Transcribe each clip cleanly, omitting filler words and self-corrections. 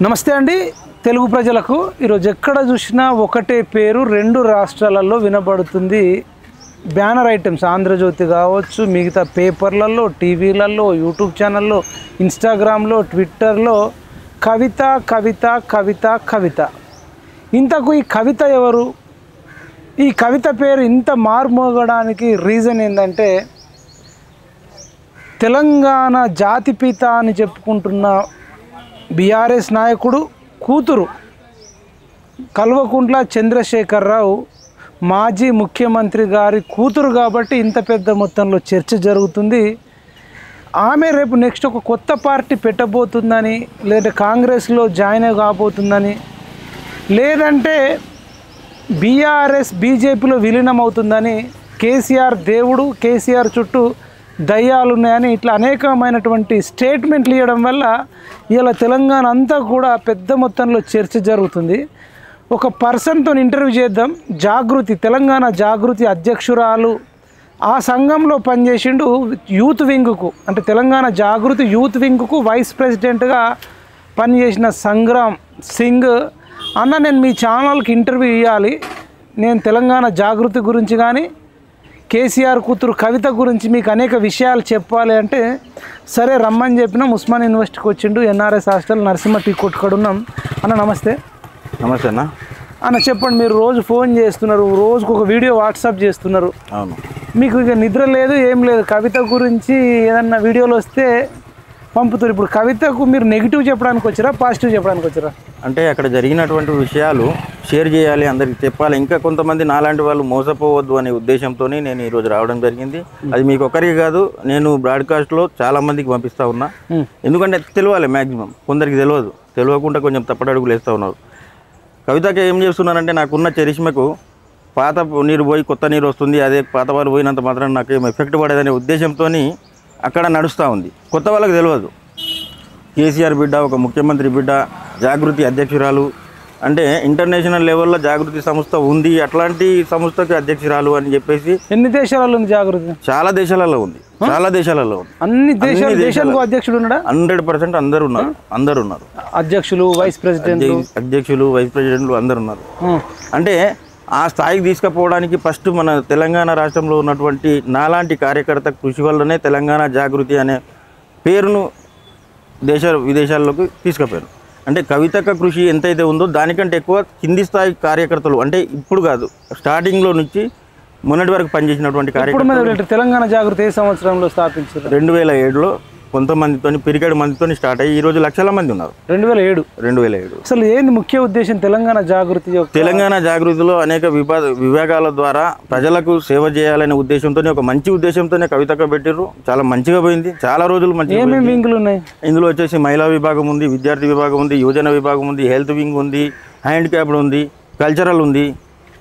నమస్తే అండి తెలుగు ప్రజలకు ఈరోజు ఎక్కడ చూసినా ఒకటే పేరు రెండు రాష్ట్రాలలో వినబడుతుంది. బ్యానర్ ఐటమ్స్ ఆంధ్రజ్యోతి కావచ్చు, మిగతా పేపర్లలో, టీవీలలో, యూట్యూబ్ ఛానల్లో, ఇన్స్టాగ్రామ్లో, ట్విట్టర్లో కవిత కవిత కవిత కవిత. ఇంతకు ఈ కవిత ఎవరు? ఈ కవిత పేరు ఇంత మారుమోగడానికి రీజన్ ఏంటంటే తెలంగాణ జాతిపిత అని చెప్పుకుంటున్న బీఆర్ఎస్ నాయకుడు కూతురు కల్వకుంట్ల చంద్రశేఖరరావు మాజీ ముఖ్యమంత్రి గారి కూతురు కాబట్టి ఇంత పెద్ద మొత్తంలో చర్చ జరుగుతుంది. ఆమె రేపు నెక్స్ట్ ఒక కొత్త పార్టీ పెట్టబోతుందని, లేదంటే కాంగ్రెస్లో జాయిన్ కాబోతుందని, లేదంటే బీజేపీలో విలీనం అవుతుందని, కేసీఆర్ దేవుడు, కేసీఆర్ చుట్టూ దయ్యాలు ఉన్నాయని ఇట్లా అనేకమైనటువంటి స్టేట్మెంట్లు ఇవ్వడం వల్ల ఇలా తెలంగాణ అంతా కూడా పెద్ద మొత్తంలో చర్చ జరుగుతుంది. ఒక పర్సన్తో ఇంటర్వ్యూ చేద్దాం. జాగృతి, తెలంగాణ జాగృతి అధ్యక్షురాలు, ఆ సంఘంలో పనిచేసిండు. యూత్ వింగ్కు, అంటే తెలంగాణ జాగృతి యూత్ వింగ్కు వైస్ ప్రెసిడెంట్గా పనిచేసిన సంగ్రామ్ సింగ్ అన్న, నేను మీ ఛానల్కి ఇంటర్వ్యూ ఇవ్వాలి, నేను తెలంగాణ జాగృతి గురించి కానీ కేసీఆర్ కూతురు కవిత గురించి మీకు అనేక విషయాలు చెప్పాలి అంటే సరే రమ్మని చెప్పినాం. ఉస్మాన్ యూనివర్సిటీకి వచ్చిండు, ఎన్ఆర్ఎస్ హాస్టల్, నరసింహ టీ కొట్టుకాడ ఉన్నాం. అన్న నమస్తే. నమస్తే అన్న. అన్న చెప్పండి, మీరు రోజు ఫోన్ చేస్తున్నారు, రోజుకు ఒక వీడియో వాట్సాప్ చేస్తున్నారు. అవును, మీకు ఇక నిద్ర లేదు, ఏం లేదు. కవిత గురించి ఏదన్నా వీడియోలు వస్తే పంపుతారు. ఇప్పుడు కవితకు మీరు నెగిటివ్ చెప్పడానికి వచ్చారా, పాజిటివ్ చెప్పడానికి వచ్చారా? అంటే అక్కడ జరిగినటువంటి విషయాలు షేర్ చేయాలి, అందరికి చెప్పాలి, ఇంకా కొంతమంది నాలాంటి వాళ్ళు మోసపోవద్దు అనే ఉద్దేశంతో నేను ఈరోజు రావడం జరిగింది. అది మీకు ఒకరికి కాదు, నేను బ్రాడ్కాస్ట్లో చాలా మందికి పంపిస్తూ ఉన్నా. ఎందుకంటే తెలియాలి, మ్యాక్సిమం కొందరికి తెలియకుండా కొంచెం తప్పటడుగులు వేస్తూ ఉన్నారు. కవితకి ఏం చేస్తున్నారంటే, నాకున్న చరిష్మకు పాత నీరు పోయి కొత్త నీరు వస్తుంది, అదే పాత వాళ్ళు పోయినంత మాత్రం నాకు ఏం ఎఫెక్ట్ పడేదనే ఉద్దేశంతో అక్కడ నడుస్తూ ఉంది. కొత్త వాళ్ళకి తెలియదు. కేసీఆర్ బిడ్డ, ఒక ముఖ్యమంత్రి బిడ్డ, జాగృతి అధ్యక్షురాలు, అంటే ఇంటర్నేషనల్ లెవెల్లో జాగృతి సంస్థ ఉంది, అట్లాంటి సంస్థకి అధ్యక్షురాలు అని చెప్పేసి. ఎన్ని దేశాలలో ఉంది జాగృతి? చాలా దేశాలలో ఉంది, చాలా దేశాలలో ఉంది. అన్ని దేశాలకు అధ్యక్షుడు ఉన్నాడా? 100% అందరు ఉన్నారు. అధ్యక్షులు, వైస్ ప్రెసిడెంట్లు, వైస్ ప్రెసిడెంట్లు అందరు ఉన్నారు. అంటే ఆ స్థాయికి తీసుకుపోవడానికి ఫస్ట్ మన తెలంగాణ రాష్ట్రంలో ఉన్నటువంటి నాలాంటి కార్యకర్త కృషి వల్లనే తెలంగాణ జాగృతి అనే పేరును విదేశాల్లోకి తీసుకుపోయారు. అంటే కవితక కృషి ఎంతైతే ఉందో దానికంటే ఎక్కువ కింది స్థాయి కార్యకర్తలు, అంటే ఇప్పుడు కాదు, స్టార్టింగ్లో నుంచి మొన్నటి వరకు పనిచేసినటువంటి కార్యకర్తలు. తెలంగాణ జాగృతి ఏ సంవత్సరంలో స్థాపించారు? 2007లో కొంతమందితో, పిరికెడు మందితో స్టార్ట్ అయ్యి ఈరోజు లక్షల మంది ఉన్నారు. 2007. అసలు ఏంది ముఖ్య ఉద్దేశం తెలంగాణ జాగృతి? తెలంగాణ జాగృతిలో అనేక విభాగాల ద్వారా ప్రజలకు సేవ చేయాలనే ఉద్దేశంతో, ఒక మంచి ఉద్దేశంతోనే కవితగా పెట్టిర్రు. చాలా మంచిగా పోయింది, చాలా రోజులు మంచిగా. ఏమేమి వింగులు ఉన్నాయి ఇందులో? వచ్చేసి మహిళా విభాగం ఉంది, విద్యార్థి విభాగం ఉంది, యువజన విభాగం ఉంది, హెల్త్ వింగ్ ఉంది, హ్యాండిక్యాప్డ్ ఉంది, కల్చరల్ ఉంది,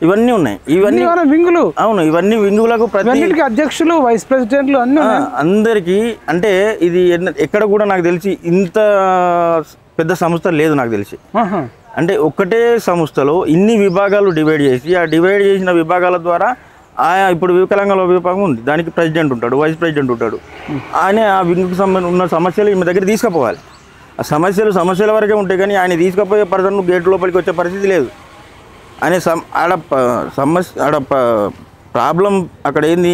ఇవన్నీ ఉన్నాయి. ఇవన్నీ వింగులు. అవును, ఇవన్నీ వింగులకు ప్రతి అధ్యక్షులు, వైస్ ప్రెసిడెంట్లు అందరికీ. అంటే ఇది ఎక్కడ కూడా నాకు తెలిసి ఇంత పెద్ద సంస్థ లేదు నాకు తెలిసి. అంటే ఒక్కటే సంస్థలో ఇన్ని విభాగాలు డివైడ్ చేసి, ఆ డివైడ్ చేసిన విభాగాల ద్వారా ఇప్పుడు వికలాంగుల విభాగం ఉంది, దానికి ప్రెసిడెంట్ ఉంటాడు, వైస్ ప్రెసిడెంట్ ఉంటాడు. ఆయన ఆ వింగుకు సంబంధించిన ఉన్న సమస్యలు ఈమె దగ్గర తీసుకుపోవాలి. ఆ సమస్యల వరకే ఉంటాయి, కానీ ఆయన తీసుకుపోయే పర్సన్ గేట్ లోపలికి వచ్చే పరిస్థితి లేదు. అనే ఆడ ప్రాబ్లం అక్కడ ఏంది,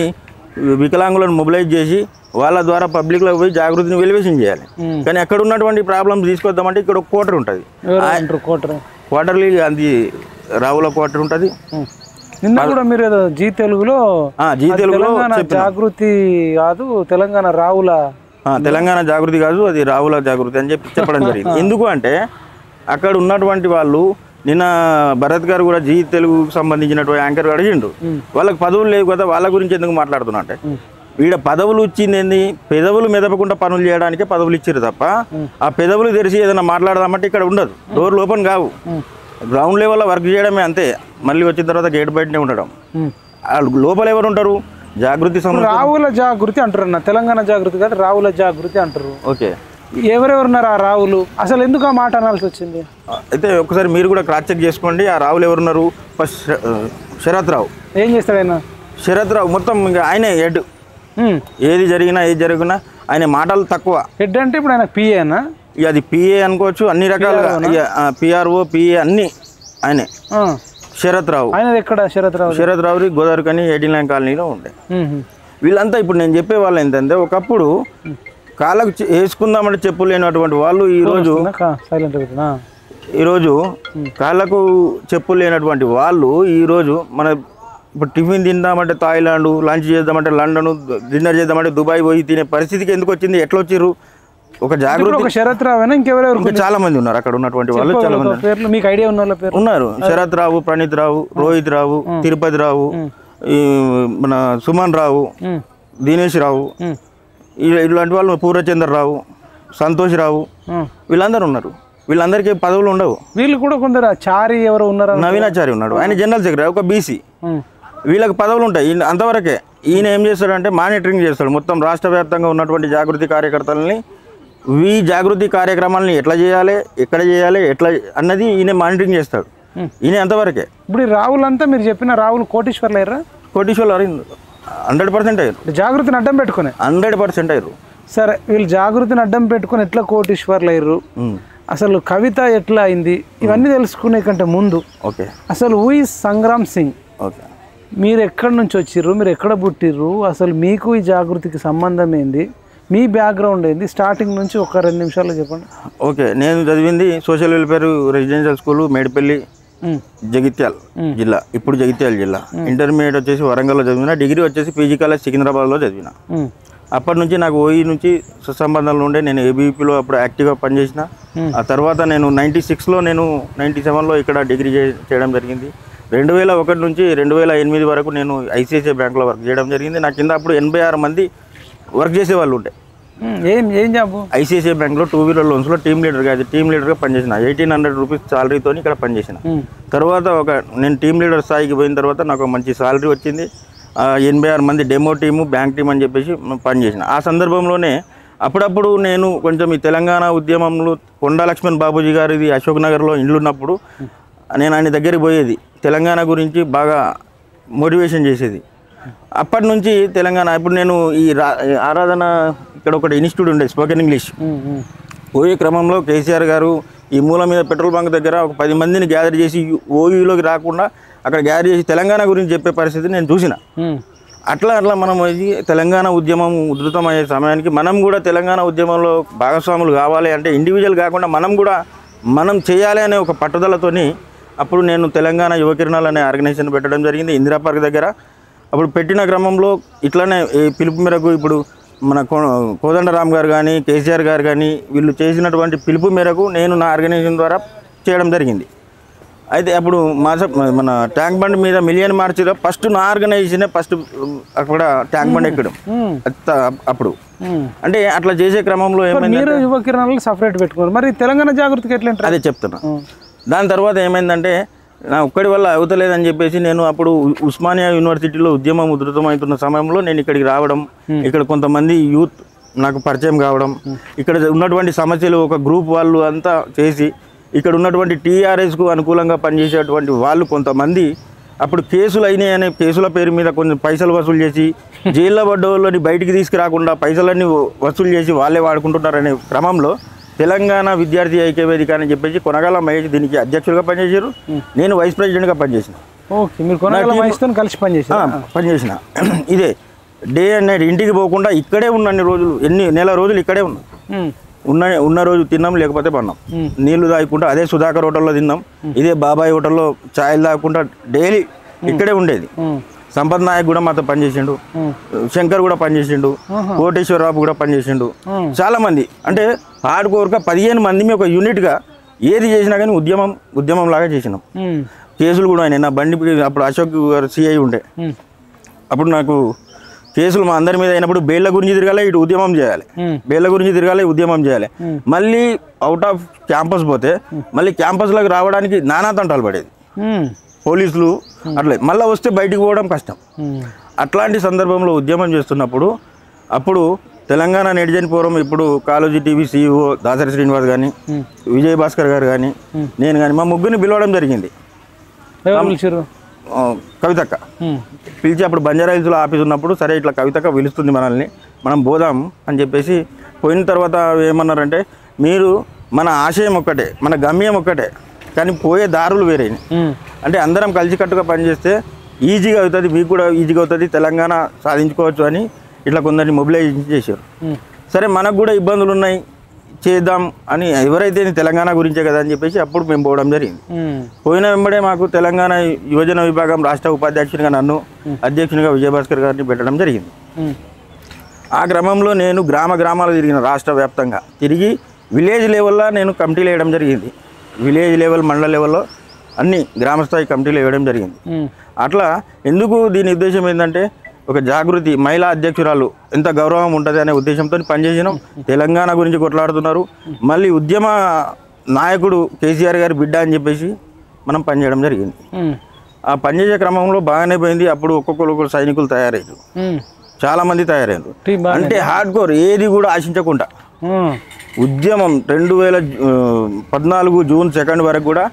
వికలాంగులను మొబిలైజ్ చేసి వాళ్ళ ద్వారా పబ్లిక్లో పోయి జాగృతిని వెలివేషన్ చేయాలి. కానీ అక్కడ ఉన్నటువంటి ప్రాబ్లమ్స్ తీసుకొద్దామంటే ఇక్కడ ఒక క్వార్టర్ ఉంటుంది, క్వార్టర్లీ, అది రావుల క్వార్టర్ ఉంటుంది. నిన్న కూడా మీరు జీ తెలుగులో జాగృతి కాదు, తెలంగాణ రావుల, తెలంగాణ జాగృతి కాదు, అది రావుల జాగృతి అని చెప్పడం జరిగింది. ఎందుకు అంటే అక్కడ ఉన్నటువంటి వాళ్ళు, నిన్న భరత్ గారు కూడా జీ తెలుగుకు సంబంధించినటువంటి యాంకర్ అడిగిండు, వాళ్ళకి పదవులు లేవు కదా, వాళ్ళ గురించి ఎందుకు మాట్లాడుతున్నా అంటే, వీడ పదవులు ఇచ్చింది పెదవులు మెదపకుండా పనులు చేయడానికే పదవులు ఇచ్చారు తప్ప, ఆ పెదవులు తెరిచి ఏదైనా మాట్లాడదామంటే ఇక్కడ ఉండదు, డోర్లు ఓపెన్ కావు. గ్రౌండ్ లెవెల్లో వర్క్ చేయడమే అంతే, మళ్ళీ వచ్చిన తర్వాత గేట్ బయటనే ఉండడం. లోపల ఎవరు ఉంటారు? జాగృతి రావుల జాగృతి అంటారు అన్న, తెలంగాణ జాగృతి కాదు, రావుల జాగృతి అంటారు. ఓకే, ఎవరెవరున్నారు ఆ రావులు? అసలు ఎందుకు ఆ మాట అనాల్సి వచ్చింది? అయితే ఒకసారి మీరు కూడా క్రాస్ చెక్ చేసుకోండి. ఆ రావులు ఎవరున్నారు? ఫస్ట్ శరత్ రావు. ఏం చేస్తాడు ఆయన? శరత్ రావు మొత్తం ఇంకా ఆయనే హెడ్. ఏది జరిగినా ఆయన మాటలు తక్కువ. హెడ్ అంటే ఇప్పుడు ఆయన పిఏనా? ఇక అది పిఏ అనుకోవచ్చు, అన్ని రకాలుగా పిఆర్ఓ పిఏ అన్ని ఆయనే. శరత్ రావు ఆయన ఎక్కడ? శరత్ రావు గోదావరి కానీ 89 కాలనీలో ఉండే. వీళ్ళంతా ఇప్పుడు నేను చెప్పే వాళ్ళు ఏంటంటే ఒకప్పుడు కాళ్ళకు వేసుకుందామంటే చెప్పులు లేనటువంటి వాళ్ళు ఈరోజు కాళ్ళకు చెప్పులు లేనటువంటి వాళ్ళు ఈరోజు మన ఇప్పుడు టిఫిన్ తిందామంటే థాయిలాండ్, లంచ్ చేద్దామంటే లండన్, డిన్నర్ చేద్దామంటే దుబాయ్ పోయి తినే పరిస్థితికి ఎందుకు వచ్చింది? ఎట్లా వచ్చిర్రు? ఒక జాగృతి. శరత్ రావు ఇంకెవరెవరు? చాలా మంది ఉన్నారు అక్కడ ఉన్నటువంటి వాళ్ళు, చాలా మంది మీకు ఐడియా ఉన్న పేరు ఉన్నారు. శరత్ రావు, ప్రణీత్ రావు, రోహిత్ రావు, తిరుపతి రావు, మన సుమన్ రావు, దినేష్ రావు, ఇలాంటి వాళ్ళు, పూర్ణచంద్ర రావు, సంతోష్ రావు, వీళ్ళందరూ ఉన్నారు. వీళ్ళందరికీ పదవులు ఉండవు. వీళ్ళు కూడా కొందరు చారి ఎవరు ఉన్నారు, నవీనాచారి ఉన్నాడు, ఆయన జనరల్ సెక్రటరీ, ఒక బీసీ. వీళ్ళకి పదవులు ఉంటాయి అంతవరకే. ఈయన ఏం చేస్తాడంటే మానిటరింగ్ చేస్తాడు మొత్తం రాష్ట్ర వ్యాప్తంగా ఉన్నటువంటి జాగృతి కార్యకర్తలని. ఈ జాగృతి కార్యక్రమాలని ఎట్లా చేయాలి, ఎక్కడ చేయాలి, ఎట్లా అన్నది ఈయన మానిటరింగ్ చేస్తాడు. ఈయన అంతవరకే. ఇప్పుడు ఈ రావులంతా మీరు చెప్పిన రావులు కోటీశ్వర్లు అయ్యారా? కోటీశ్వర్లు 100% అయ్యారు. జాగృతిని అడ్డం పెట్టుకుని 100% అయ్యారు. సరే, వీళ్ళు జాగృతిని అడ్డం పెట్టుకుని ఎట్లా కోటీశ్వర్లు అయ్యారు, అసలు కవిత ఎట్లా అయింది, ఇవన్నీ తెలుసుకునే కంటే ముందు ఓకే అసలు who is Sangram Singh? Okay, మీరు ఎక్కడి నుంచి వచ్చిర్రు, మీరు ఎక్కడ పుట్టిర్రు, అసలు మీకు ఈ జాగృతికి సంబంధం ఏంది, మీ బ్యాక్గ్రౌండ్ ఏంది, స్టార్టింగ్ నుంచి ఒక 2 నిమిషాల్లో చెప్పండి. ఓకే, నేను చదివింది social welfare residential school Medipalli, Jagtial జిల్లా, ఇప్పుడు జగిత్యాల జిల్లా. ఇంటర్మీడియట్ వచ్చేసి వరంగల్లో చదివిన, డిగ్రీ వచ్చేసి పీజీ కాలేజ్ సికింద్రాబాద్లో చదివిన. అప్పటి నుంచి నాకు ఓఈ నుంచి సుసంబంధాలు ఉండే. నేను ఏబీపీలో అప్పుడు యాక్టివ్గా పనిచేసిన. ఆ తర్వాత నేను 96లో, నేను 97లో ఇక్కడ డిగ్రీ చేయడం జరిగింది. 2001 నుంచి 2008 వరకు నేను ఐసిఐసిఐ బ్యాంక్లో వర్క్ చేయడం జరిగింది. నా కింద అప్పుడు 86 మంది వర్క్ చేసే వాళ్ళు ఉండే. ఏం జాబ్? ఐసిఐసిఐ బ్యాంక్లో 2 వీలర్ లోన్స్లో టీమ్ లీడర్గా పనిచేసిన. 1800 రూపీస్ సాలరీతో ఇక్కడ పనిచేసిన. తర్వాత నేను టీమ్ లీడర్ స్థాయికి పోయిన తర్వాత నాకు మంచి సాలరీ వచ్చింది. 86 మంది డెమో టీము, బ్యాంక్ టీం అని చెప్పేసి పనిచేసిన. ఆ సందర్భంలోనే అప్పుడప్పుడు నేను కొంచెం ఈ తెలంగాణ ఉద్యమంలో కొండా లక్ష్మణ్ బాబూజీ గారిది అశోక్ నగర్లో ఇండ్లు ఉన్నప్పుడు నేను ఆయన దగ్గరికి పోయేది, తెలంగాణ గురించి బాగా మోటివేషన్ చేసేది. అప్పటి నుంచి తెలంగాణ, ఇప్పుడు నేను ఈ ఆరాధన ఇక్కడ ఒకటి ఇన్స్టిట్యూట్ ఉండే స్పోకెన్ ఇంగ్లీష్, పోయే క్రమంలో కేసీఆర్ గారు ఈ మూల మీద పెట్రోల్ బంక్ దగ్గర ఒక 10 మందిని గ్యాదర్ చేసి ఓయూలోకి రాకుండా అక్కడ గ్యాదర్ చేసి తెలంగాణ గురించి చెప్పే పరిస్థితి నేను చూసిన. అట్లా మనం తెలంగాణ ఉద్యమం ఉధృతమయ్యే సమయానికి మనం కూడా తెలంగాణ ఉద్యమంలో భాగస్వాములు కావాలి అంటే ఇండివిజువల్ కాకుండా మనం చేయాలి అనే ఒక పట్టుదలతోని అప్పుడు నేను తెలంగాణ యువ కిరణాలు అనే ఆర్గనైజేషన్ పెట్టడం జరిగింది ఇందిరా పార్క్ దగ్గర. అప్పుడు పెట్టిన క్రమంలో ఇట్లానే పిలుపు మేరకు ఇప్పుడు మన కోదండరామ్ గారు కానీ, కేసీఆర్ గారు కానీ వీళ్ళు చేసినటువంటి పిలుపు మేరకు నేను నా ఆర్గనైజేషన్ ద్వారా చేయడం జరిగింది. అయితే అప్పుడు మన ట్యాంక్ బండ్ మీద మిలియన్ మార్చిలో ఫస్ట్ నా ఆర్గనైజేషనే ఫస్ట్ అక్కడ ట్యాంక్ బండ్ ఎక్కడం. అప్పుడు అంటే అట్లా చేసే క్రమంలో ఏమైంది, యువ కిరణాలు సపరేట్ పెట్టుకోవాలి, మరి తెలంగాణ జాగృతికి ఎట్లా? అదే చెప్తున్నా. దాని తర్వాత ఏమైందంటే నా ఒక్కడి వల్ల అవుతలేదని చెప్పేసి నేను అప్పుడు ఉస్మానియా యూనివర్సిటీలో ఉద్యమం ఉధృతమవుతున్న సమయంలో నేను ఇక్కడికి రావడం, ఇక్కడ కొంతమంది యూత్ నాకు పరిచయం కావడం, ఇక్కడ ఉన్నటువంటి సమస్యలు ఒక గ్రూప్ వాళ్ళు అంతా చేసి ఇక్కడ ఉన్నటువంటి టీఆర్ఎస్కు అనుకూలంగా పనిచేసేటువంటి వాళ్ళు కొంతమంది అప్పుడు కేసులు అయినాయి అనే కేసుల పేరు మీద కొంచెం పైసలు వసూలు చేసి జైల్లో పడ్డోళ్ళని బయటికి తీసుకురాకుండా పైసలన్నీ వసూలు చేసి వాళ్ళే వాడుకుంటున్నారనే క్రమంలో తెలంగాణ విద్యార్థి ఐక్యవేదిక అని చెప్పేసి కొనగాల మహేష్ దీనికి అధ్యక్షులుగా పనిచేశారు, నేను వైస్ ప్రెసిడెంట్గా పనిచేసిన. ఓకే, మీరు కొనగాల మహేష్తో కలిసి పనిచేసిన. ఇదే డే అండ్ నైట్, ఇంటికి పోకుండా ఇక్కడే ఉన్న అన్ని రోజులు, నెల రోజులు ఇక్కడే ఉన్న రోజు తిన్నాం, లేకపోతే పన్నాం. నీళ్లు తాగకుండా అదే సుధాకర్ హోటల్లో తిన్నాం, ఇదే బాబాయ్ హోటల్లో ఛాయలు తాగకుండా డైలీ ఇక్కడే ఉండేది. సంపత్ నాయక్ కూడా మాతో పనిచేసిండు, శంకర్ కూడా పనిచేసిండు, కోటేశ్వరరావు కూడా పనిచేసిండు. చాలా మంది అంటే హార్డ్ కోర్గా 15 మంది ఒక యూనిట్గా ఏది చేసినా కానీ ఉద్యమం లాగా చేసినాం. కేసులు కూడా అయినాయి. నా బండి అప్పుడు అశోక్ గారు సిఐ ఉండే, అప్పుడు నాకు కేసులు మా అందరి మీద అయినప్పుడు బెయిళ్ళ గురించి తిరగాలి, ఇటు ఉద్యమం చేయాలి, బెయిళ్ళ గురించి తిరగాలి, ఉద్యమం చేయాలి. మళ్ళీ అవుట్ ఆఫ్ క్యాంపస్ పోతే మళ్ళీ క్యాంపస్లోకి రావడానికి నానా తంటాలు పడేది, పోలీసులు అట్లే, మళ్ళీ వస్తే బయటికి పోవడం కష్టం. అట్లాంటి సందర్భంలో ఉద్యమం చేస్తున్నప్పుడు అప్పుడు తెలంగాణ నెటిజన్ ఫోరం ఇప్పుడు college TV CEO Dasari Srinivas కానీ, విజయ్ భాస్కర్ గారు కానీ, నేను కానీ మా ముగ్గురిని పిలవడం జరిగింది. కవితక్క పిలిచి అప్పుడు బంజారాహిల్స్లో ఆఫీస్ ఉన్నప్పుడు సరే ఇట్లా కవితక్క పిలుస్తుంది మనల్ని, మనం పోదాం అని చెప్పేసి పోయిన తర్వాత ఏమన్నారంటే మీరు మన ఆశయం ఒక్కటే, మన గమ్యం ఒక్కటే, కానీ పోయే దారులు వేరే. అంటే అందరం కలిసికట్టుగా పనిచేస్తే ఈజీగా అవుతుంది, మీకు కూడా ఈజీగా అవుతుంది, తెలంగాణ సాధించుకోవచ్చు అని ఇట్లా కొందరిని మొబిలైజేషన్ చేశారు. సరే మనకు కూడా ఇబ్బందులు ఉన్నాయి, చేద్దాం అని ఎవరైతే తెలంగాణ గురించే కదా అని చెప్పేసి అప్పుడు మేము పోవడం జరిగింది. పోయిన వెంబడే మాకు తెలంగాణ యువజన విభాగం రాష్ట్ర ఉపాధ్యక్షునిగా నన్ను, అధ్యక్షునిగా విజయభాస్కర్ గారిని పెట్టడం జరిగింది. ఆ క్రమంలో నేను గ్రామాలు తిరిగిన, రాష్ట్ర వ్యాప్తంగా తిరిగి విలేజ్ లెవెల్లో నేను కమిటీలు వేయడం జరిగింది. విలేజ్ లెవెల్, మండల లెవెల్లో అన్ని గ్రామస్థాయి కమిటీలు వేయడం జరిగింది. అట్లా ఎందుకు దీని ఉద్దేశం ఏంటంటే ఒక జాగృతి, మహిళా అధ్యక్షురాలు ఎంత గౌరవం ఉంటుంది అనే ఉద్దేశంతో పనిచేసినాం. తెలంగాణ గురించి కొట్లాడుతున్నారు, మళ్ళీ ఉద్యమ నాయకుడు కేసీఆర్ గారి బిడ్డ అని చెప్పేసి మనం పనిచేయడం జరిగింది. ఆ పనిచేసే క్రమంలో బాగానే పోయింది. అప్పుడు ఒక్కొక్కరు సైనికులు తయారయ్యారు, చాలామంది తయారయ్యారు. అంటే హార్డ్ కోర్, ఏది కూడా ఆశించకుండా ఉద్యమం 2014 జూన్ 2 వరకు కూడా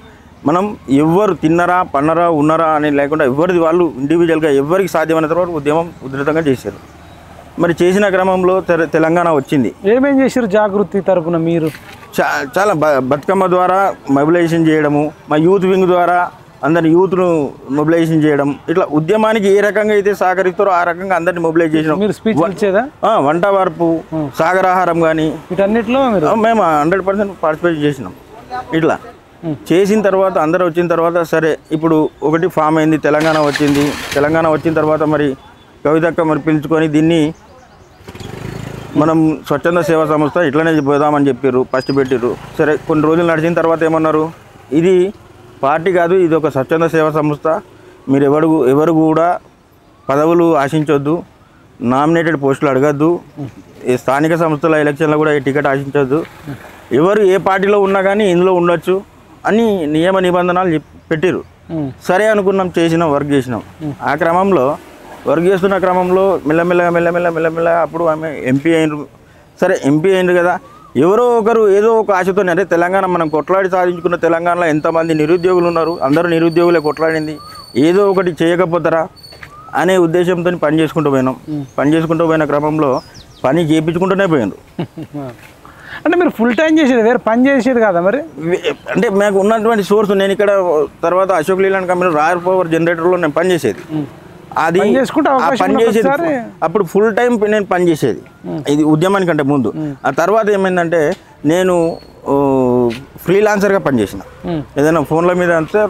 మనం ఎవ్వరు తిన్నరా పన్నరా ఉన్నారా అని లేకుండా ఎవరిది వాళ్ళు ఇండివిజువల్గా ఎవరికి సాధ్యమైన తర్వాత ఉద్యమం ఉధృతంగా చేశారు. మరి చేసిన క్రమంలో తెలంగాణ వచ్చింది. ఏమేం చేశారు జాగృతి తరపున మీరు? చాలా బతుకమ్మ ద్వారా మొబిలైజేషన్ చేయడము, మా యూత్ వింగ్ ద్వారా అందరి యూత్ను మొబిలైజేషన్ చేయడం, ఇట్లా ఉద్యమానికి ఏ రకంగా అయితే సహకరిస్తారో ఆ రకంగా అందరిని మొబిలైజ్ చేసినాం. మీరు స్పీచ్ ఇచ్చేదా? వంట వార్పు, సాగరాహారం కానీ వీటన్నిటిలో మేము 100% పార్టిసిపేట్ చేసినాం. ఇట్లా చేసిన తర్వాత అందరూ వచ్చిన తర్వాత సరే ఇప్పుడు ఒకటి ఫామ్ అయింది, తెలంగాణ వచ్చింది. తెలంగాణ వచ్చిన తర్వాత మరి కవితక్క మరి పిలుచుకొని దీన్ని మనం స్వచ్ఛంద సేవా సంస్థ ఇట్లనే పోదామని చెప్పారు, ఫస్ట్ పెట్టారు. సరే కొన్ని రోజులు నడిచిన తర్వాత ఏమన్నారు, ఇది పార్టీ కాదు, ఇది ఒక స్వచ్ఛంద సేవా సంస్థ, మీరు ఎవరు కూడా పదవులు ఆశించొద్దు, నామినేటెడ్ పోస్టులు అడగద్దు, స్థానిక సంస్థల ఎలక్షన్లో కూడా టికెట్ ఆశించొద్దు, ఎవరు ఏ పార్టీలో ఉన్నా కానీ ఇందులో ఉండొచ్చు అని నియమ నిబంధనలు పెట్టారు. సరే అనుకున్నాం, వర్క్ చేసినాం. ఆ క్రమంలో వర్క్ చేస్తున్న క్రమంలో మెల్లమెల్లగా అప్పుడు ఆమె ఎంపీ అయినరు. సరే ఎంపీ అయినరు కదా, ఎవరో ఒకరు ఏదో ఒక ఆశతో, అంటే తెలంగాణ మనం కొట్లాడి సాధించుకున్న తెలంగాణలో ఎంతమంది నిరుద్యోగులు ఉన్నారు, అందరూ నిరుద్యోగులే కొట్లాడింది, ఏదో ఒకటి చేయకపోతారా అనే ఉద్దేశంతో పని చేసుకుంటూ పోయిన క్రమంలో పని చేయించుకుంటూనే పోయినారు. అంటే మీరు ఫుల్ టైం చేసేది వేరే పని చేసేది కదా మరి? అంటే మాకు ఉన్నటువంటి సోర్స్, నేను ఇక్కడ తర్వాత Ashok Leyland company royal power జనరేటర్లో నేను పనిచేసేది. అది పనిచేసేది అప్పుడు ఫుల్ టైం నేను పనిచేసేది, ఇది ఉద్యమానికంటే ముందు. ఆ తర్వాత ఏమైందంటే నేను ఫ్రీలాన్సర్గా పనిచేసిన, ఏదైనా ఫోన్ల మీద అంతే